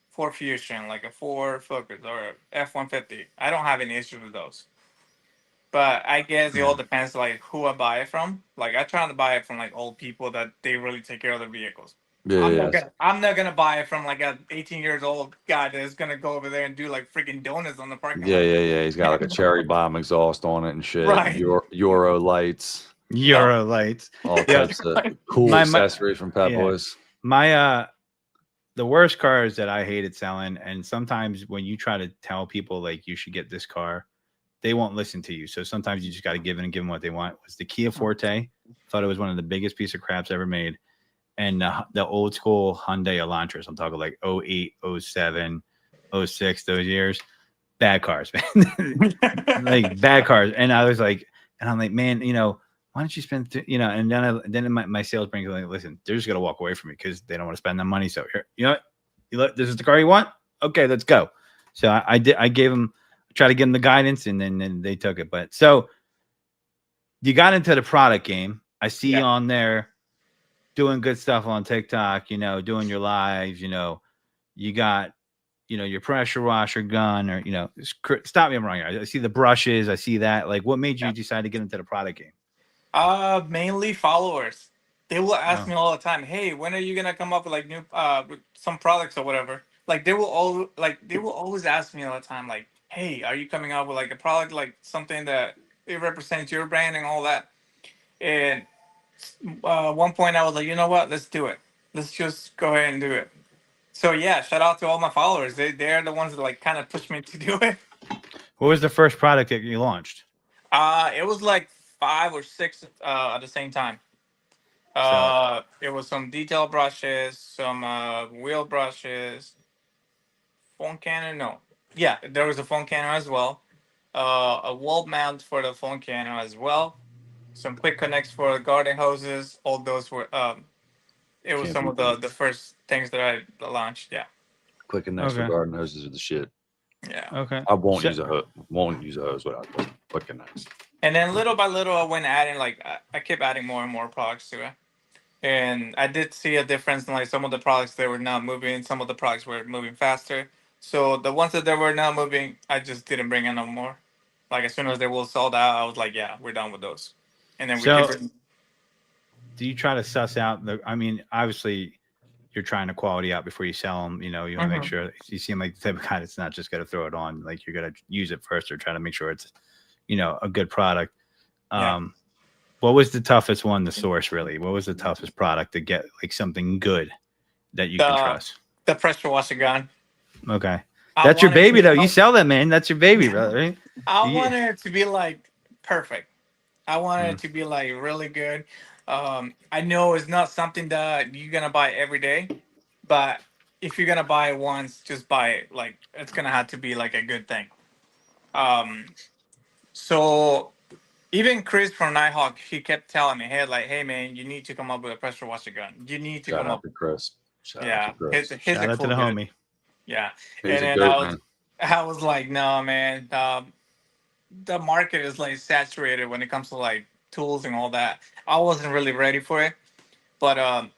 Ford Fusion, like a Ford Focus or F-150, I don't have any issues with those. But I guess it all depends like who I buy it from. Like I try to buy it from like old people that they really take care of their vehicles. I'm not gonna buy it from like a 18 years old guy that's gonna go over there and do like freaking donuts on the parking lot. Yeah. He's got like a cherry bomb exhaust on it and shit. Right. Euro lights. All types of cool accessories from Pep Boys. My the worst cars that I hated selling, and sometimes when you try to tell people like you should get this car, they won't listen to you. So sometimes you just got to give them what they want. Was the Kia Forte. Thought it was one of the biggest piece of craps ever made. And the old school Hyundai Elantras. I'm talking like 08, 07, 06, those years. Bad cars, man. Like bad cars. And I was like, and I'm like, man, why don't you spend, and then my sales brain goes like, listen, they're just going to walk away from me because they don't want to spend the money. So here, this is the car you want? Okay, let's go. So I gave them, try to give them the guidance, and then they took it. But so you got into the product game. I see you on there doing good stuff on TikTok, doing your lives, you got, your pressure washer gun, or, stop me if I'm wrong. I see the brushes. I see that. Like, what made you decide to get into the product game? Mainly followers. They will ask me all the time, hey, when are you going to come up with like new, with some products or whatever? like they will always ask me all the time, like, "Hey, are you coming out with like a product, like something that it represents your brand and all that?" And one point I was like, you know what? Let's do it. Let's just go ahead and do it. So yeah, shout out to all my followers. They're the ones that like kind of pushed me to do it. What was the first product that you launched? It was like 5 or 6 at the same time. So It was some detail brushes, some wheel brushes, phone cannon. No, yeah, there was a phone cannon as well. A wall mount for the phone cannon as well. Some quick connects for the garden hoses. All those were it was Can't some beat of that. the first things that I launched. Yeah, Quick and nice for okay, garden hoses are the shit. yeah. okay. I won't So, use a hose. Won't use a hose without this. Quick and nice. And then little by little, I went adding like I kept adding more and more products to it. And I did see a difference in like some of the products that were not moving, some of the products were moving faster. So the ones that they were not moving, I just didn't bring in no more. Like as soon as they were sold out, I was like, yeah, we're done with those. And then we keep so it. do you try to suss out the? I mean, obviously, you're trying to quality out before you sell them. You know, you want to make Mhm. sure you seem like the type of guy that's not just going to throw it on. Like you're going to use it first or try to make sure it's, a good product. Yeah. Um, what was the toughest one to source? Really, what was the toughest product to get? Like something good that you can The trust. the pressure washer gun. Okay, I that's your wanted baby to. though. You sell that, man. That's your baby, brother. Right? I Yeah. wanted it to be like perfect. I wanted Mm. it to be like really good. I know it's not something that you're gonna buy every day, but if you're gonna buy it once, just buy it. Like it's gonna have to be like a good thing. Um, so even Chris from Nighthawk, he kept telling me, "Hey, like, hey man, you need to come up with a pressure washer gun. You need to Shout come out up." to Chris. Shout out to Yeah, Chris. he's a Shout out to cool the dude. homie. Yeah, He's and a then goat, man. I was like, no man, the market is like saturated when it comes to like tools and all that. I wasn't really ready for it, but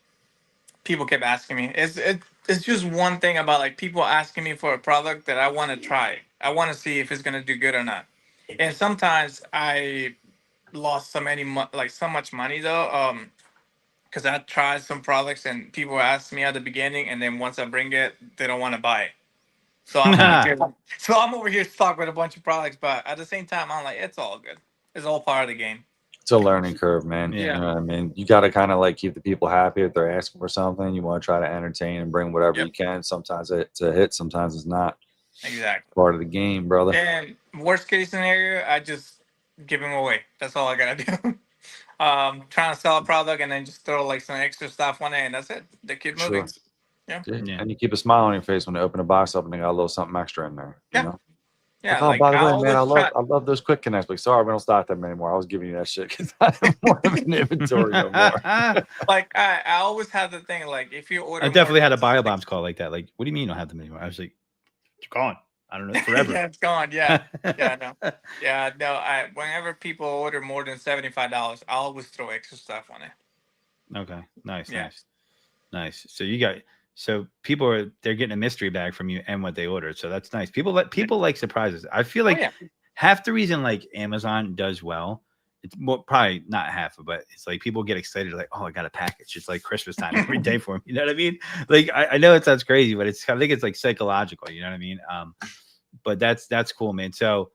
people kept asking me. It's just one thing about like people asking me for a product that I want to try. I want to see if it's gonna do good or not. And sometimes I lost like so much money though. Because I tried some products and people asked me at the beginning, and then once I bring it, they don't want to buy it. So I'm over here. So I'm over here stuck with a bunch of products, but at the same time, I'm like, it's all good. It's all part of the game. It's a learning curve, man. Yeah. You Yeah. know what I mean? You got to kind of like keep the people happy if they're asking for something. You want to try to entertain and bring whatever Yep. you can. Sometimes it's a hit, sometimes it's not. Exactly. Part of the game, brother. And worst case scenario, I just give them away. That's all I gotta do. Trying to sell a product and then just throw like some extra stuff on it, and that's it. They keep moving. Sure. Yeah. Yeah. Yeah. And you keep a smile on your face when they open a box up and they got a little something extra in there. You Yeah. know? Like, Yeah. oh, Like by the I way, man, always try. I love those quick connects. Like, sorry, we don't stock them anymore. I was giving you that shit because I don't want them in inventory no more. Like I always have the thing like if you I order more definitely had a than bio six. bombs call like that. Like, what do you mean you don't have them anymore? I was like, it's gone. I don't know, forever. Yeah, it's gone. Yeah, yeah, no, yeah, no. I whenever people order more than $75, I always throw extra stuff on it. Okay. Nice, Yeah, nice, nice. So people they're getting a mystery bag from you and what they ordered. So that's nice. People like surprises. I feel oh like yeah, half the reason like Amazon does well, it's more probably not half, but it's like people get excited like, oh, I got a package. It's like Christmas time every day for me. You know what I mean? Like I know it sounds crazy, but I think it's like psychological. You know what I mean? But that's cool, man. So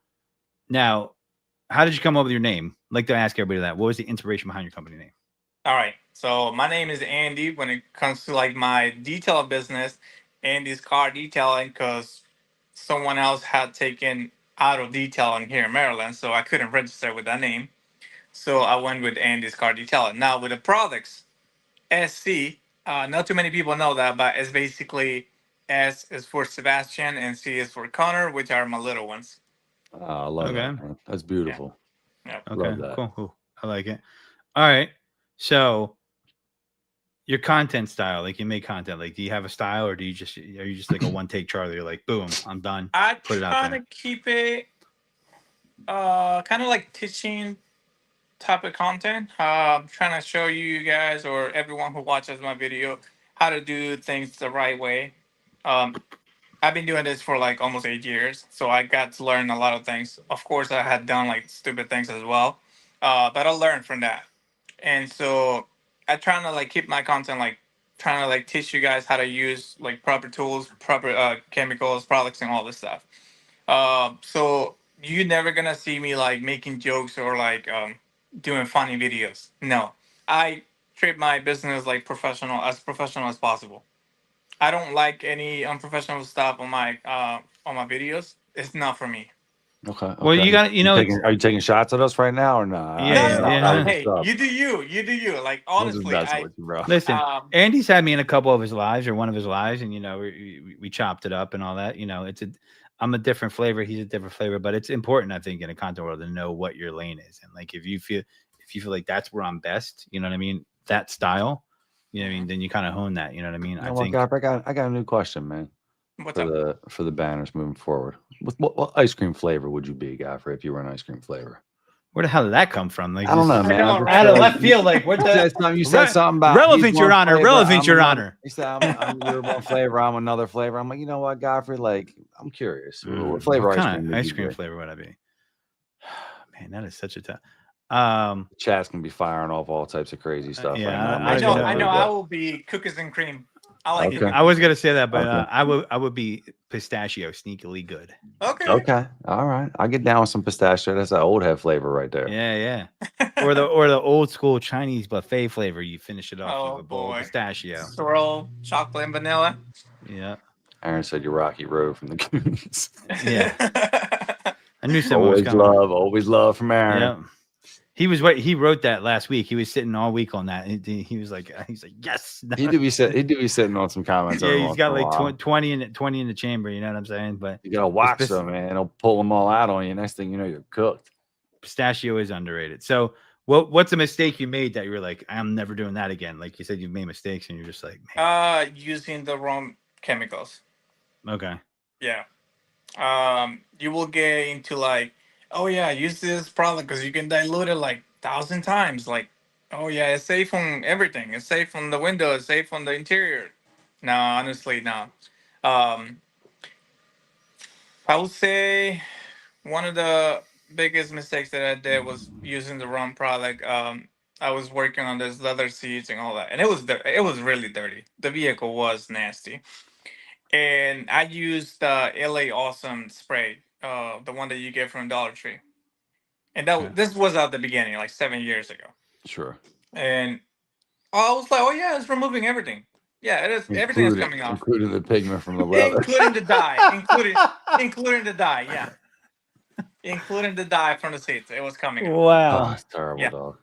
now, how did you come up with your name? I'd like to ask everybody that. What was the inspiration behind your company name? all right. So my name is Andy. When it comes to like my detail business, Andy's car detailing, because someone else had taken out of detailing here in Maryland, so I couldn't register with that name. So I went with Andy's car detailing. Now with the products, SC. Not too many people know that, but it's basically S is for Sebastian and C is for Connor, which are my little ones. Oh, I love Okay. that, man. That's Yeah. beautiful. Yeah. Okay. Love that. Cool. I like it. All right. So your content style, like you make content, like do you have a style or are you just like a one take Charlie? You're like, boom, I'm done. I Put it out try there. to keep it kind of like teaching type of content. Trying to show you guys or everyone who watches my video how to do things the right way. Um, I've been doing this for like almost 8 years, so I got to learn a lot of things. Of course, I had done like stupid things as well, but I learned from that. And so I try to like keep my content like trying to like teach you guys how to use like proper tools, proper chemicals, products, and all this stuff. So you're never gonna see me like making jokes or like doing funny videos. No, I treat my business like professional as possible. I don't like any unprofessional stuff on my videos. It's not for me. Okay. Well, Okay. you got you know it's Are you taking shots at us right now or not? Yeah, No, yeah, no, no, no. yeah. Hey, you do you. You do you. Like I'm just honestly, messing with you, bro. Listen, um, Andy's had me in a couple of his lives or one of his lives, and we chopped it up and all that. I'm a different flavor, he's a different flavor, but it's important, I think, in a content world to know what your lane is, and like if you feel like that's where I'm best, you know what I mean, that style, you know what I mean, then you kind of hone that, you know what I mean. You I know what, think Gap, I got a new question, man. what's For up? the banners moving forward. What ice cream flavor would you be, Godfrey, if you were an ice cream flavor? where the hell did that come from? Like I don't this, know, man. know, I'm just right? out of saying, left field. Like what you the said something. You said something about relevant, he's Your one Honor. flavor, Relevant, I'm Your another. Honor. He said you're one flavor. I'm another flavor. I'm like, you know what, Godfrey? Like, I'm curious. What flavor What ice kind cream of would ice you cream be? flavor would I be? Man, that is such a tough. Chat's gonna be firing off all types of crazy stuff yeah, right now. I I was know. gonna- I know. I will be cookies and cream. I like Okay. it. I was gonna say that, but Okay. I would be pistachio, sneakily good. Okay. Okay. All right. I get down with some pistachio. That's that old head flavor right there. Yeah, yeah. Or the old school Chinese buffet flavor. You finish it off Oh with a bowl of boy. pistachio. Swirl, chocolate, and vanilla. Yeah, Aaron said you're Rocky Road from the Goonies. yeah. I knew someone was coming. Always love from Aaron. Yeah. He wrote that last week. He was sitting all week on that. He was like, yes. He do be sitting on some comments. Yeah, every he's once got in a like while. 20 in the chamber. You know what I'm saying? But You gotta watch pis- them, man. They'll pull them all out on you. Next thing you know, you're cooked. pistachio is underrated. So what's a mistake you made that you were like, I'm never doing that again? Like you said, you've made mistakes and you're just like, man. Using the wrong chemicals. Okay. Yeah. You will get into like, oh yeah, use this product because you can dilute it like 1,000 times. Like, oh yeah, it's safe on everything. It's safe on the window. It's safe on the interior. No, honestly, no. Um, I would say one of the biggest mistakes that I did was using the wrong product. I was working on this leather seats and all that, and it was really dirty. The vehicle was nasty, and I used the LA Awesome spray, the one that you get from Dollar Tree, and this was at the beginning, like 7 years ago. Sure. And I was like, oh yeah, it's removing everything. Yeah, it is. Everything is coming off, including the pigment from the leather. including the dye, including the dye. Yeah, including the dye from the seats. It was coming off. Oh, Wow. it's terrible, Yeah. dog.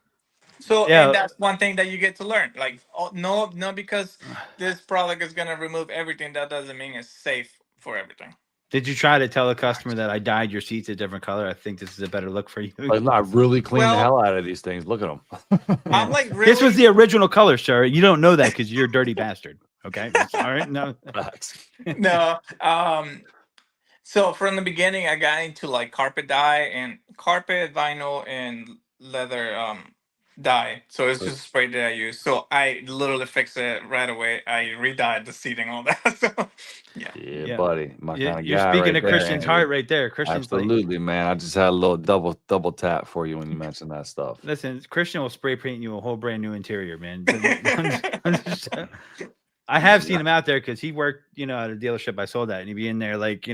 So, Yeah. and that's one thing that you get to learn. Like, oh, no, because this product is gonna remove everything. That doesn't mean it's safe for everything. Did you try to tell the customer that I dyed your seats a different color? I think this is a better look for you. Like, no, I really clean the Well- hell out of these things. Look at them. I'm like, really? This was the original color, sir. You don't know that because you're a dirty bastard. Okay. All right. No. No. So from the beginning, I got into like carpet dye and carpet, vinyl, and leather dye. So it's just a spray that I use. So I literally fixed it right away. I re-dyed the seating, all that. So yeah. Yeah, buddy. My kind of You're guy. speaking right to Christian's there. heart right there. Christian's like, Absolutely, man. I just had a little double tap for you when you mentioned that stuff. listen, Christian will spray paint you a whole brand new interior, man. I have seen him out there because he worked, at a dealership. I saw that, and he'd be in there like,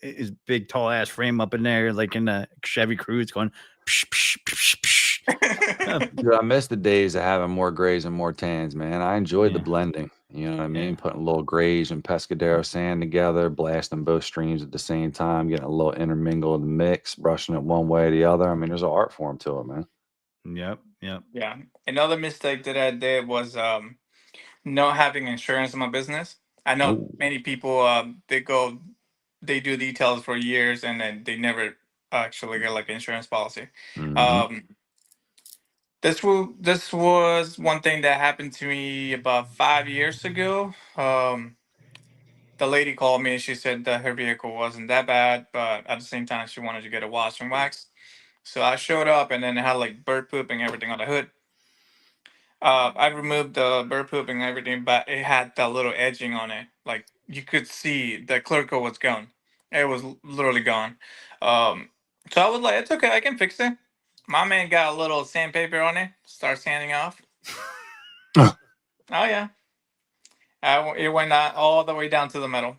his big tall ass frame up in there, like in the Chevy Cruze, going. Psh, psh, psh, psh. Dude, I miss the days of having more grays and more tans, man. I enjoyed the blending. You know what I mean? Yeah. Putting a little grays and Pescadero sand together, blasting both streams at the same time, getting a little intermingled mix, brushing it one way or the other. I mean, there's an art form to it, man. Yep. Yeah. Another mistake that I did was not having insurance in my business. I know Ooh. many people they do details for years and then they never actually get like insurance policy. Mhm. This was one thing that happened to me about 5 years ago. The lady called me and she said that her vehicle wasn't that bad, but at the same time she wanted to get a wash and wax. So I showed up and then it had like bird poop and everything on the hood. I removed the bird poop and everything, but it had that little edging on it. Like you could see the clear coat was gone. It was literally gone. So I was like, it's okay, I can fix it. My man got a little sandpaper on it, start sanding off. Oh yeah. It went all the way down to the middle.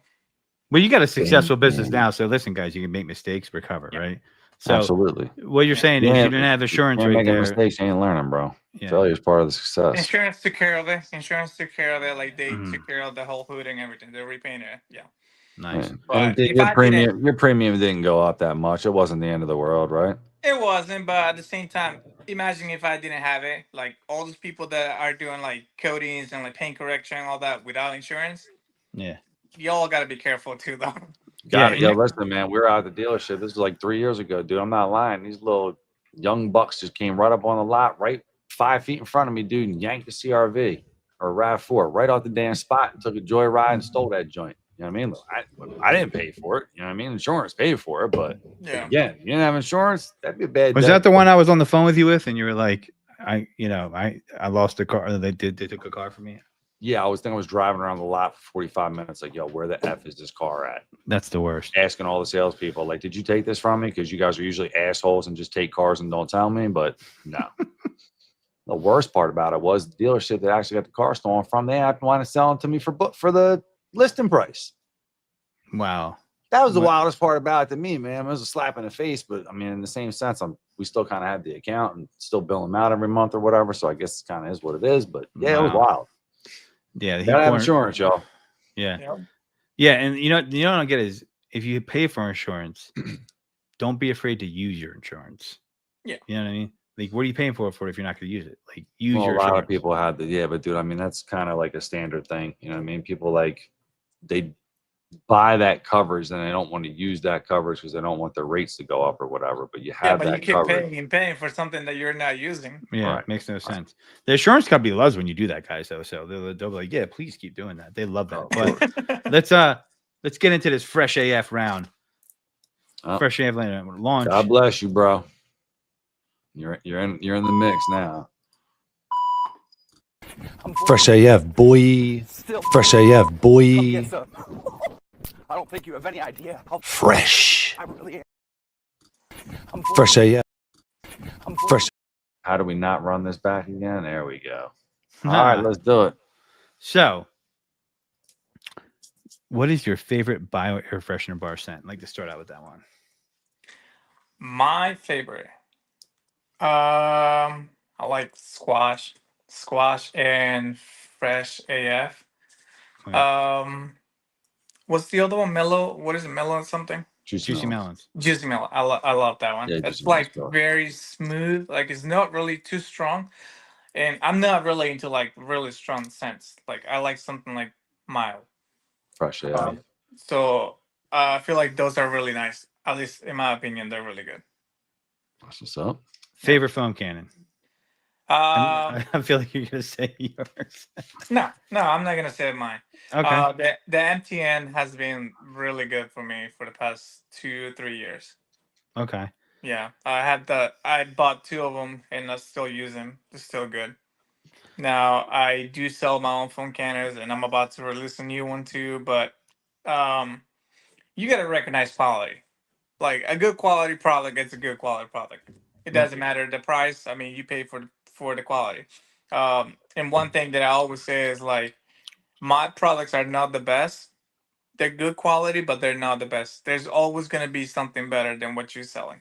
Well, you got a successful business now, so listen, guys, you can make mistakes, recover, Yeah. right? So Absolutely. what you're saying is you didn't have insurance you ain't right making there. mistakes, you ain't learning, bro. Yeah. Failure is part of the success. Insurance took care of it. Insurance took care of it. Like they took care of the whole hood and everything. They repainted it. Yeah. Nice. Yeah. But And if I didn't, your premium didn't go up that much. It wasn't the end of the world, right? it wasn't. But at the same time, imagine if I didn't have it. Like all those people that are doing like coatings and like paint correction and all that without insurance. Yeah. Y'all got to be careful too, though. Got it. Yeah, Yo, listen, man, we were out at the dealership. This was like 3 years ago, dude. I'm not lying. These little young bucks just came right up on the lot, right 5 feet in front of me, dude, and yanked the CRV or RAV4 right off the damn spot and took a joyride and stole that joint. You know what I mean? Look, I didn't pay for it. You know what I mean? Insurance paid for it, but Yeah. again, you didn't have insurance, that'd be a bad Was day. that the one I was on the phone with you with, and you were like, I lost a car. They took a car from me. Yeah, I was driving around the lot for 45 minutes, like, yo, where the F is this car at? That's the worst. Asking all the salespeople, like, did you take this from me? Because you guys are usually assholes and just take cars and don't tell me. But no. The worst part about it was the dealership that actually got the car stolen from, they happened to want to sell them to me for the listing price. Wow. That was the wildest part about it to me, man. It was a slap in the face, but I mean, in the same sense, we still kind of have the account and still bill them out every month or whatever. So I guess it kind of is what it is. But yeah, it was wild. Yeah, Gotta have insurance, y'all. Yeah. Yep. Yeah, and you know what I don't get is if you pay for insurance, don't be afraid to use your insurance. Yeah. You know what I mean? Like, what are you paying for it if you're not going to use it? Like, use Well, your a lot insurance. of people have but dude, I mean, that's kind of like a standard thing. You know what I mean? People like they buy that coverage and they don't want to use that coverage because they don't want their rates to go up or whatever. But you have but that you keep coverage. paying and paying for something that you're not using. Yeah, Right. Makes no sense. The insurance company loves when you do that, guys. So they'll be like, yeah, please keep doing that. They love that. But let's get into this fresh AF round. Fresh AF launch. God bless you, bro. You're in the mix now. Fresh AF, boy. Fresh AF, boy. I don't think you have any idea how Fresh. I really am. Fresh AF. Fresh. How do we not run this back again? There we go. All right, let's do it. So, what is your favorite bio air freshener bar scent? I'd like to start out with that one. My favorite. I like squash and fresh AF. What's the other one? Mellow. What is it? Mellow something? Juicy melons. Juicy melon. I love that one. Yeah, It's Juicy like Melon's very smooth. Like it's not really too strong, and I'm not really into like really strong scents. Like I like something like mild. Fresh AF. So I feel like those are really nice. At least in my opinion, they're really good. That's what's up. Favorite foam cannon? I feel like you're gonna say yours. No, I'm not gonna say mine. Okay. The MTN has been really good for me for the past 2-3 years. Okay. Yeah, I bought 2 of them and I still use them. They're still good. Now I do sell my own foam cannons and I'm about to release a new one too. But you gotta recognize quality. Like a good quality product is a good quality product. It doesn't matter the price. I mean, you pay for the quality. And one thing that I always say is like, my products are not the best. They're good quality, but they're not the best. There's always going to be something better than what you're selling,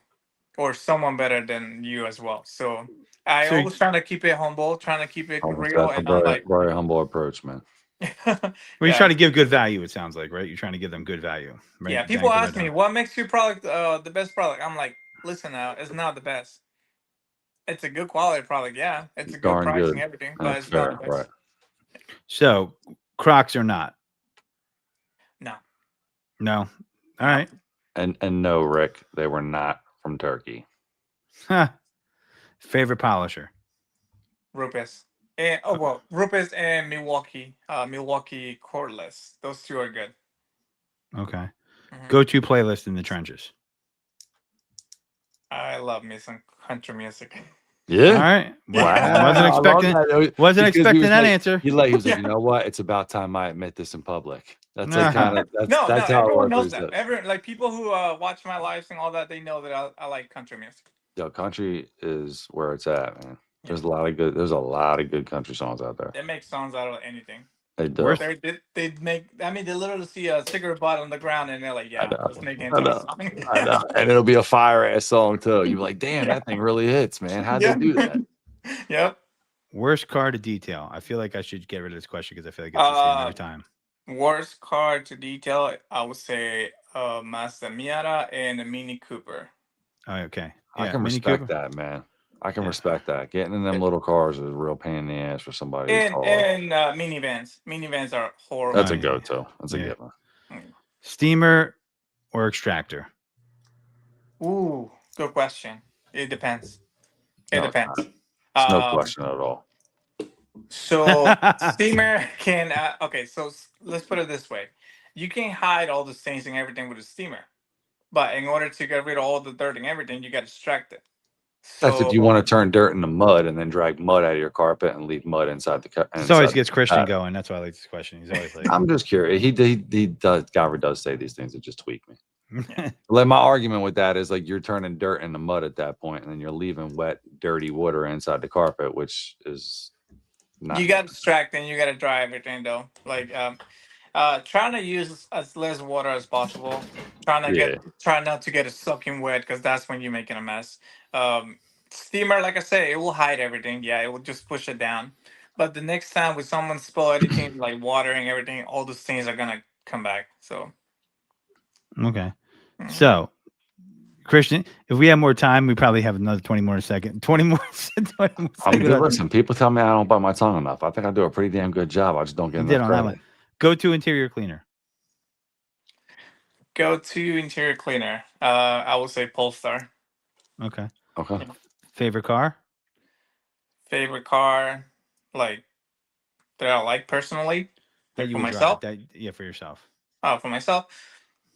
or someone better than you as well. So I always trying to keep it humble, trying to keep it real, and not like very humble approach, man. Well, you're trying to give good value. It sounds like, right? You're trying to give them good value. Right? Yeah. People ask me, what makes your product the best product? I'm like, listen, now it's not the best. It's a good quality product. Yeah, it's a good price and everything, but it's not the best. Right. So, Crocs or not? No. All right. And no, Rick, they were not from Turkey. Huh. Favorite polisher? Rupes. And Rupes and Milwaukee cordless. Those 2 are good. Okay. Go-to playlist in the trenches. I love me some country music. Yeah. All right. Wow. Wasn't expecting that answer. He was like, you know what? It's about time I admit this in public. That's like kind of that's how everyone knows that. Like people who watch my lives and all that, they know that I like country music. Yo, country is where it's at, man. There's a lot of good country songs out there. They make songs out of anything. They do. Worst- They make. I mean, they literally see a cigarette butt on the ground, and they're like, I "Yeah, know. let's make it I into a know. song." I know. And it'll be a fire ass song too. You're like, damn, that thing really hits, man. How'd Yeah. they do that? Yep. Worst car to detail. I feel like I should get rid of this question because I feel like it's the same every time. Worst car to detail, I would say Mazda Miata and a Mini Cooper. Oh, okay. I Yeah, can Mini respect Cooper. that, man. I can Yeah. respect that. Getting in them little cars is a real pain in the ass for somebody who's And tall. minivans. Minivans are horrible. That's a yeah. go-to. That's a Yeah. given. Steamer or extractor? Ooh, good question. It depends. It No, it's depends. It's no question at all. So steamer can okay. So let's put it this way: you can hide all the stains and everything with a steamer, but in order to get rid of all the dirt and everything, you got to extract it. That's if you So want to turn dirt into mud and then drag mud out of your carpet and leave mud inside the car. This always gets Christian going. That's why I like this question. He's always like, I'm just curious. He does. Garver does say these things that just tweak me. Like my argument with that is like you're turning dirt into mud at that point, and then you're leaving wet, dirty water inside the carpet, which is not. you got to extract and you got to dry everything though. Like trying to use as less water as possible. Try not to get it soaking wet because that's when you're making a mess. Steamer, like I said, it will hide everything. Yeah, it will just push it down. But the next time when someone spill anything like water and everything, all those things are gonna come back. So okay. So, Christian, if we have more time, we probably have another 20 more seconds. 20 more. 20 more I'm seconds. good. Listen, people tell me I don't bite my tongue enough. I think I do a pretty damn good job. I just don't get You did enough on that credit. one. Go to interior cleaner. go to interior cleaner. I will say Polestar. Okay. Okay. Favorite car? Favorite car, like that I like personally. That Like you for would myself. drive. Yeah, for yourself. Oh, for myself.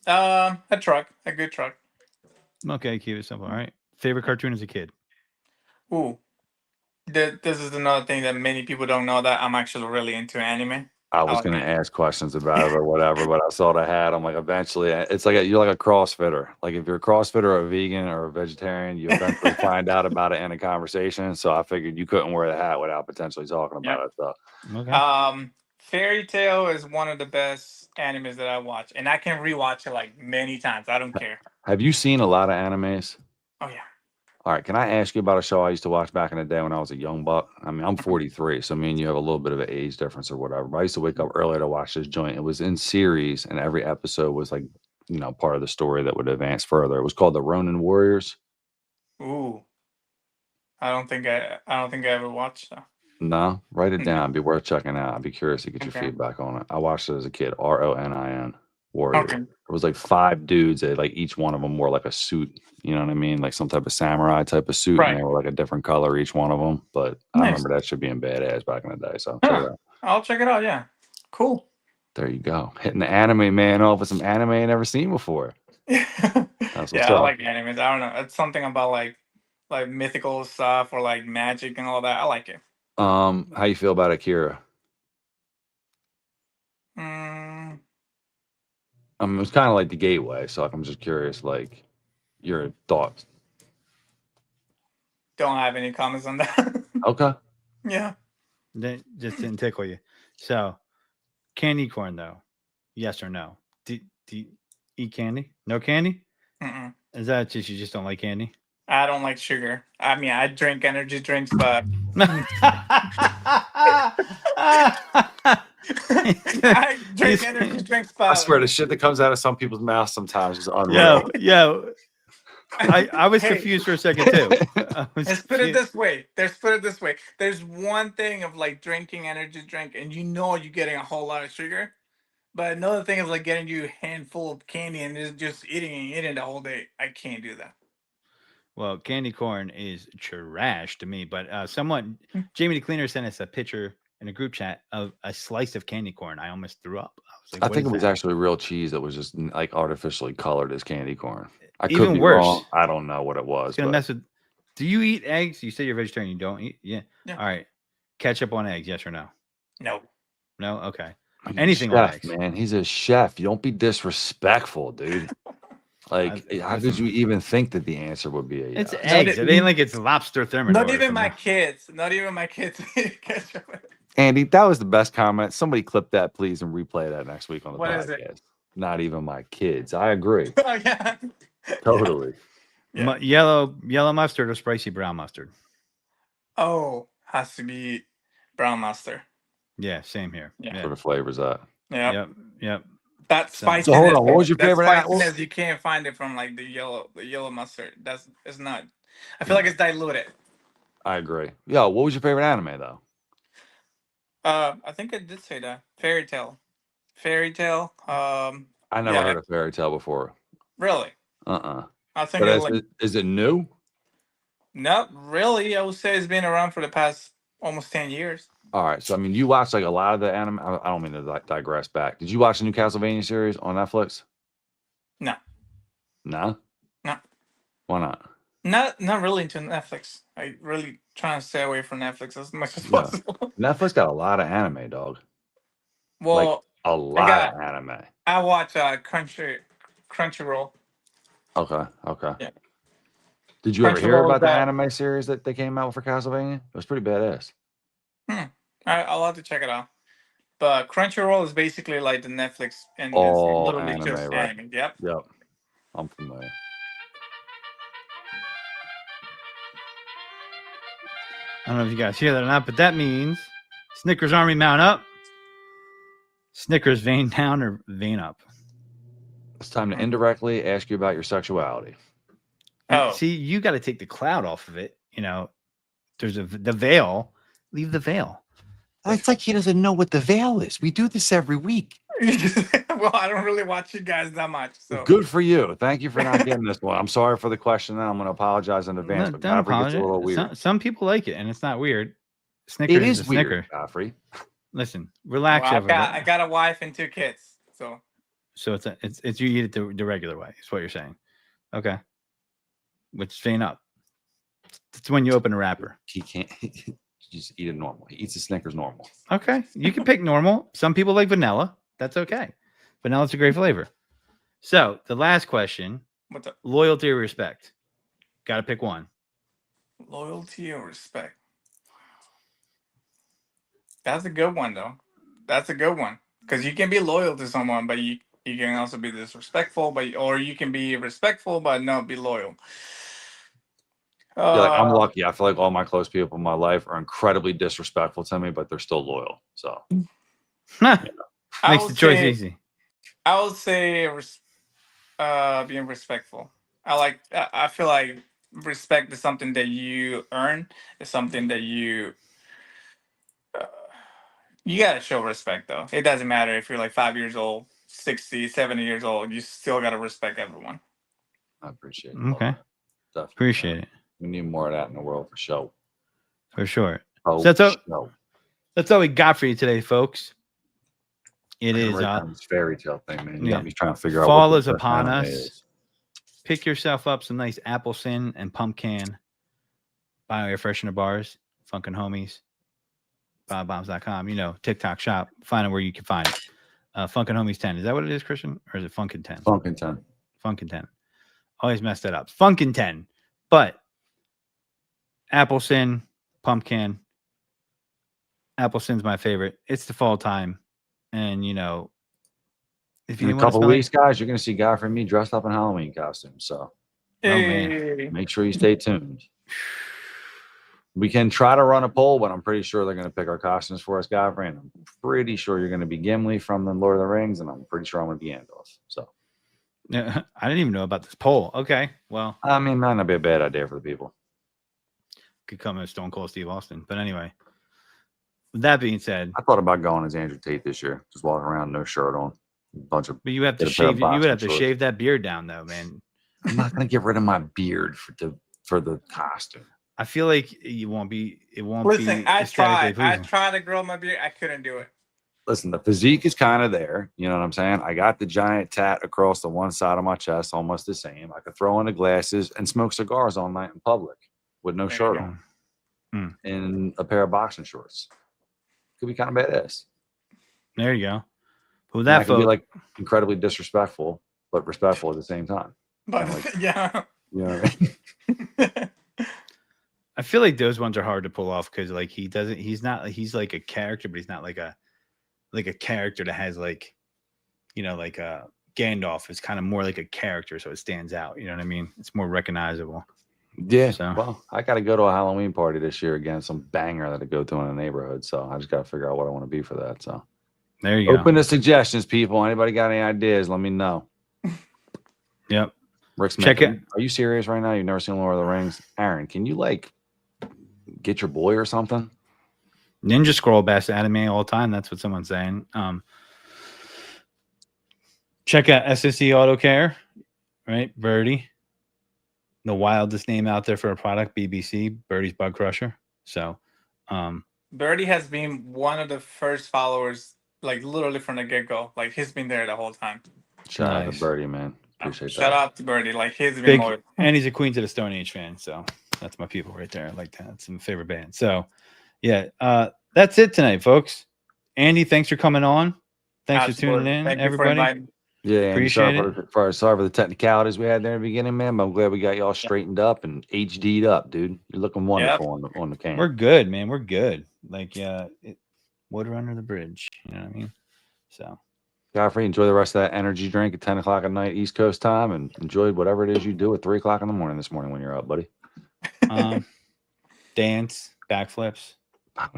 A truck, a good truck. Okay, keep it simple. All right. Favorite cartoon as a kid? Ooh, this is another thing that many people don't know that I'm actually really into anime. I was like going to it. ask questions about it or whatever, but I saw the hat. I'm like, eventually, it's like you're like a CrossFitter. Like if you're a CrossFitter or a vegan or a vegetarian, you eventually find out about it in a conversation. So I figured you couldn't wear the hat without potentially talking about it. So Okay. Fairy Tail is one of the best animes that I watch, and I can rewatch it like many times. I don't care. have you seen a lot of animes? Oh yeah. All right. Can I ask you about a show I used to watch back in the day when I was a young buck? I mean, I'm 43, so me and you have a little bit of an age difference or whatever. But I used to wake up early to watch this joint. It was in series, and every episode was like, part of the story that would advance further. It was called The Ronin Warriors. Ooh. I don't think I ever watched that. No, write it No. down. It'd be worth checking out. I'd be curious to get your Okay. feedback on it. I watched it as a kid. Ronin Warriors. Okay. It was like 5 dudes. They like each one of them wore like a suit. You know what I mean? Like some type of samurai type of suit. Right. And they were like a different color each one of them. But I remember that shit being badass back in the day. So check it out. I'll check it out. Yeah. Cool. There you go. Hitting the anime man off with some anime I never seen before. That's what's Yeah, I up. like animes. I don't know. It's something about like mythical stuff or like magic and all that. I like it. How you feel about Akira? Mm, It's kind of like the gateway. So like, I'm just curious, like your thoughts. don't have any comments on that. Okay. Yeah. That just didn't tickle you. So, candy corn though, yes or no? Do you eat candy? No candy? Mm-mm. Is that just you just don't like candy? I don't like sugar. I mean, I drink energy drinks, but I drink energy drinks, but I swear the shit that comes out of some people's mouths sometimes is unreal. Yo. I was Hey. confused for a second too. Let's put it this way. There's one thing of like drinking energy drink, and you're getting a whole lot of sugar. But another thing is like getting you a handful of candy and just eating the whole day. I can't do that. Well, candy corn is trash to me. But someone, Jamie the Cleaner, sent us a picture in a group chat of a slice of candy corn. I almost threw up. I was like, I what think is it was that? actually real cheese that was just like artificially colored as candy corn. I could Even be worse. wrong. I don't know what it was. It's gonna But mess with. Do you eat eggs? You say you're vegetarian. You don't eat? Yeah. Yeah. All right. Ketchup on eggs? Yes or no? No. No. Okay. he's a Anything on chef, eggs. man. He's a chef. You don't be disrespectful, dude. Like, how could you even think that the answer would be a It's yes? eggs. It ain't like it's lobster thermidor. Not even my kids. Not even my kids eat ketchup. Andy, that was the best comment. Somebody clip that, please, and replay that next week on the What podcast. is it? Not even my kids. I agree. Oh, yeah. Totally. Yeah. Yellow mustard or spicy brown mustard? Oh, has to be brown mustard. Yeah, same here. Yeah. For the flavors that. Yeah. Yep. That So spiciness. hold on, what was your that favorite spiciness, you can't find it from like the yellow mustard. It's not. I feel like it's diluted. I agree. Yo, what was your favorite anime though? I think I did say that. Fairy Tale. I never heard of Fairy Tale before. Really? I think But is it new? Not really. I would say it's been around for the past almost 10 years. All right. So I mean, you watched like a lot of the anime. I don't mean to digress back. Did you watch the new Castlevania series on Netflix? No. No. No. Why not? Not really into Netflix. I really try to stay away from Netflix as much as possible. Netflix got a lot of anime, dog. Well, like a lot of anime. I watch Crunchyroll. Okay. Yeah. Did you ever hear about the anime series that they came out for Castlevania? It was pretty badass. I'll have to check it out. But Crunchyroll is basically like the Netflix and all it's literally just right? anime. Yep. I'm familiar. I don't know if you guys hear that or not, but that means Snickers Army mount up, Snickers vein down or vein up. It's time to indirectly ask you about your sexuality. Oh, see, you got to take the cloud off of it. You know, there's the veil. Leave the veil. It's like he doesn't know what the veil is. We do this every week. Well, I don't really watch you guys that much. So Good for you. Thank you for not getting this one. I'm sorry for the question. I'm going to apologize in advance. No, But don't Godfrey gets a apologize. little weird. Some people like it, and it's not weird. Snickers It is a weird, Snicker. Godfrey. Listen, relax. Well, I got a wife and 2 kids. So it's you eat it the regular way. Is what you're saying. Okay. Which vein up. It's when you open a wrapper. He can't just eat it normal. He eats the Snickers normal. Okay. You can pick normal. Some people like vanilla. That's okay. Vanilla's a great flavor. So the last question. What's up? Loyalty or respect? Got to pick one. Loyalty or respect? That's a good one, though. That's a good one. Because you can be loyal to someone, but you can also be disrespectful, or you can be respectful, but not be loyal. I'm lucky. I feel like all my close people in my life are incredibly disrespectful to me, but they're still loyal. So makes the choice easy. I would say being respectful. I feel like respect is something that you earn. It's something that you gotta show respect, though. It doesn't matter if you're like 5 years old, 60, 70 years old. You still gotta respect everyone. I appreciate it. Okay. Definitely. Appreciate it. We need more of that in the world for sure. For sure. Oh, So that's all we got for you today, folks. It is this fairy tale thing, man. You got me trying to figure out. Fall is upon us. Pick yourself up some nice apple sin and pumpkin bio air freshener bars, Funkin Homies, BobBombs.com. You know, TikTok shop. Find it where you can find it. Funkin Homies 10. Is that what it is, Christian? Or is it Funkin 10? Funkin 10. Funkin 10. Always messed that up. Funkin 10. But apple sin, pumpkin. Apple sin's my favorite. It's the fall time. And, you know, if you in a couple weeks, guys, you're going to see Godfrey and me dressed up in Halloween costumes. So make sure you stay tuned. We can try to run a poll, but I'm pretty sure they're going to pick our costumes for us, Godfrey. And I'm pretty sure you're going to be Gimli from the Lord of the Rings, and I'm pretty sure I'm going to be Gandalf. So I didn't even know about this poll. Okay, well, I mean, might not be a bad idea for the people. Could come as Stone Cold Steve Austin, but anyway. With that being said, I thought about going as Andrew Tate this year, just walking around no shirt on, but you have to shave. You would have to shave that beard down, though, man. I'm not going to get rid of my beard for the costume. I feel like you won't be. It won't. Listen, be I tried to grow my beard. I couldn't do it. Listen, the physique is kind of there. You know what I'm saying? I got the giant tat across the one side of my chest, almost the same. I could throw in the glasses and smoke cigars all night in public with no shirt on and a pair of boxing shorts. Could be kind of badass. There you go. But that could be like incredibly disrespectful, but respectful at the same time. But like, yeah. You know what I mean? I feel like those ones are hard to pull off because like he's like a character, but he's not like a character that has like, like Gandalf is kind of more like a character, so it stands out. You know what I mean? It's more recognizable. Yeah. So. Well, I got to go to a Halloween party this year again, some banger that I go to in the neighborhood. So I just got to figure out what I want to be for that. So there you go. Open to suggestions, people. Anybody got any ideas? Let me know. Yep. Rick Smith, Check it. Are you serious right now? You've never seen Lord of the Rings? Aaron, can you like get your boy or something? Ninja Scroll best anime all time. That's what someone's saying. Check out SSE Auto Care, right? Birdie. The wildest name out there for a product, BBC, Birdie's Bug Crusher. So, Birdie has been one of the first followers, like literally from the get go. Like he's been there the whole time. Shout out to Nice. Birdie, man. Appreciate that. Shout out to Birdie. Like he's been big, loyal. and he's a Queens of the Stone Age fan. So that's my people right there. I like that. It's my favorite band. So, yeah, that's it tonight, folks. Andy, thanks for coming on. Thanks for tuning in, Thank everybody. Yeah, appreciate it. Sorry for the technicalities we had there in the beginning, man. But I'm glad we got y'all straightened up and HD'd up, dude. You're looking wonderful on the camera. We're good, man. We're good. Like, water under the bridge. You know what I mean? So, Godfrey, enjoy the rest of that energy drink at 10 o'clock at night, East Coast time, and enjoy whatever it is you do at 3 o'clock in the morning this morning when you're up, buddy. Dance, backflips.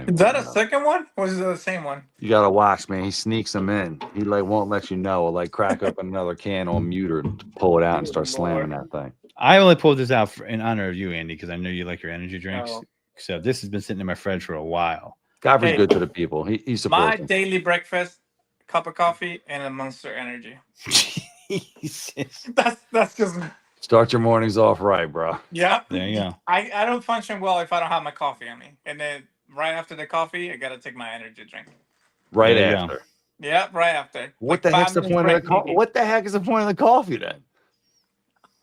Is that a second one, or is it the same one? You gotta watch, man. He sneaks them in. He like won't let you know. Or like crack up another can on mute or pull it out and start slamming that thing. I only pulled this out in honor of you, Andy, because I know you like your energy drinks. Oh. So this has been sitting in my fridge for a while. Godfrey's good to the people. He supports my them. Daily breakfast: cup of coffee and a Monster Energy. Jesus. That's just. Start your mornings off right, bro. Yeah. There you go. I don't function well if I don't have my coffee on me, and then right after the coffee, I gotta take my energy drink. Right after. Yeah, right after. What the heck's the point of the coffee? What the heck is the point of the coffee then?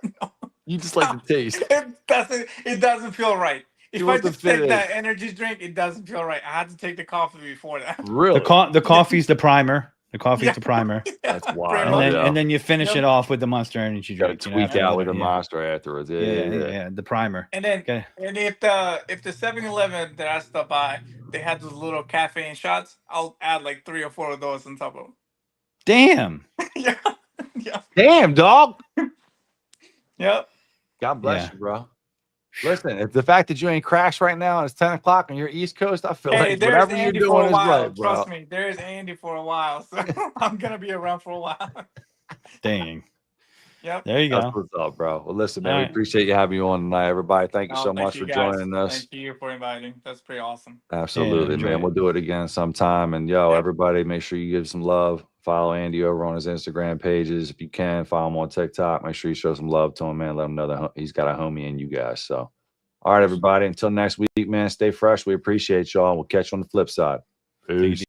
No. You just like the taste. It doesn't feel right. If I just take that energy drink, it doesn't feel right. I had to take the coffee before that. Really? The coffee's the primer. The coffee's the primer. That's wild. And then you finish it off with the Monster Energy drink. Tweak out with the Monster afterwards. Yeah, the primer. And then, and if the 7-Eleven that I stopped by, they had those little caffeine shots, I'll add like 3 or 4 of those on top of them. Damn. Yeah. Damn, dog. Yep. God bless you, bro. Listen, if the fact that you ain't crashed right now and it's 10 o'clock on your East Coast, I feel like whatever you're doing is right, bro. Trust me, there's Andy for a while, so I'm gonna be around for a while. Dang. Yep. There you go. That's what's up, bro. Well, listen, man, we appreciate you having you on tonight, everybody. Thank you so much for joining us. Thank you for inviting. That's pretty awesome. Absolutely, man. We'll do it again sometime. And everybody, make sure you give some love. Follow Andy over on his Instagram pages if you can. Follow him on TikTok. Make sure you show some love to him, man. Let him know that he's got a homie in you guys. So, all right, everybody. Until next week, man. Stay fresh. We appreciate y'all. We'll catch you on the flip side. Peace.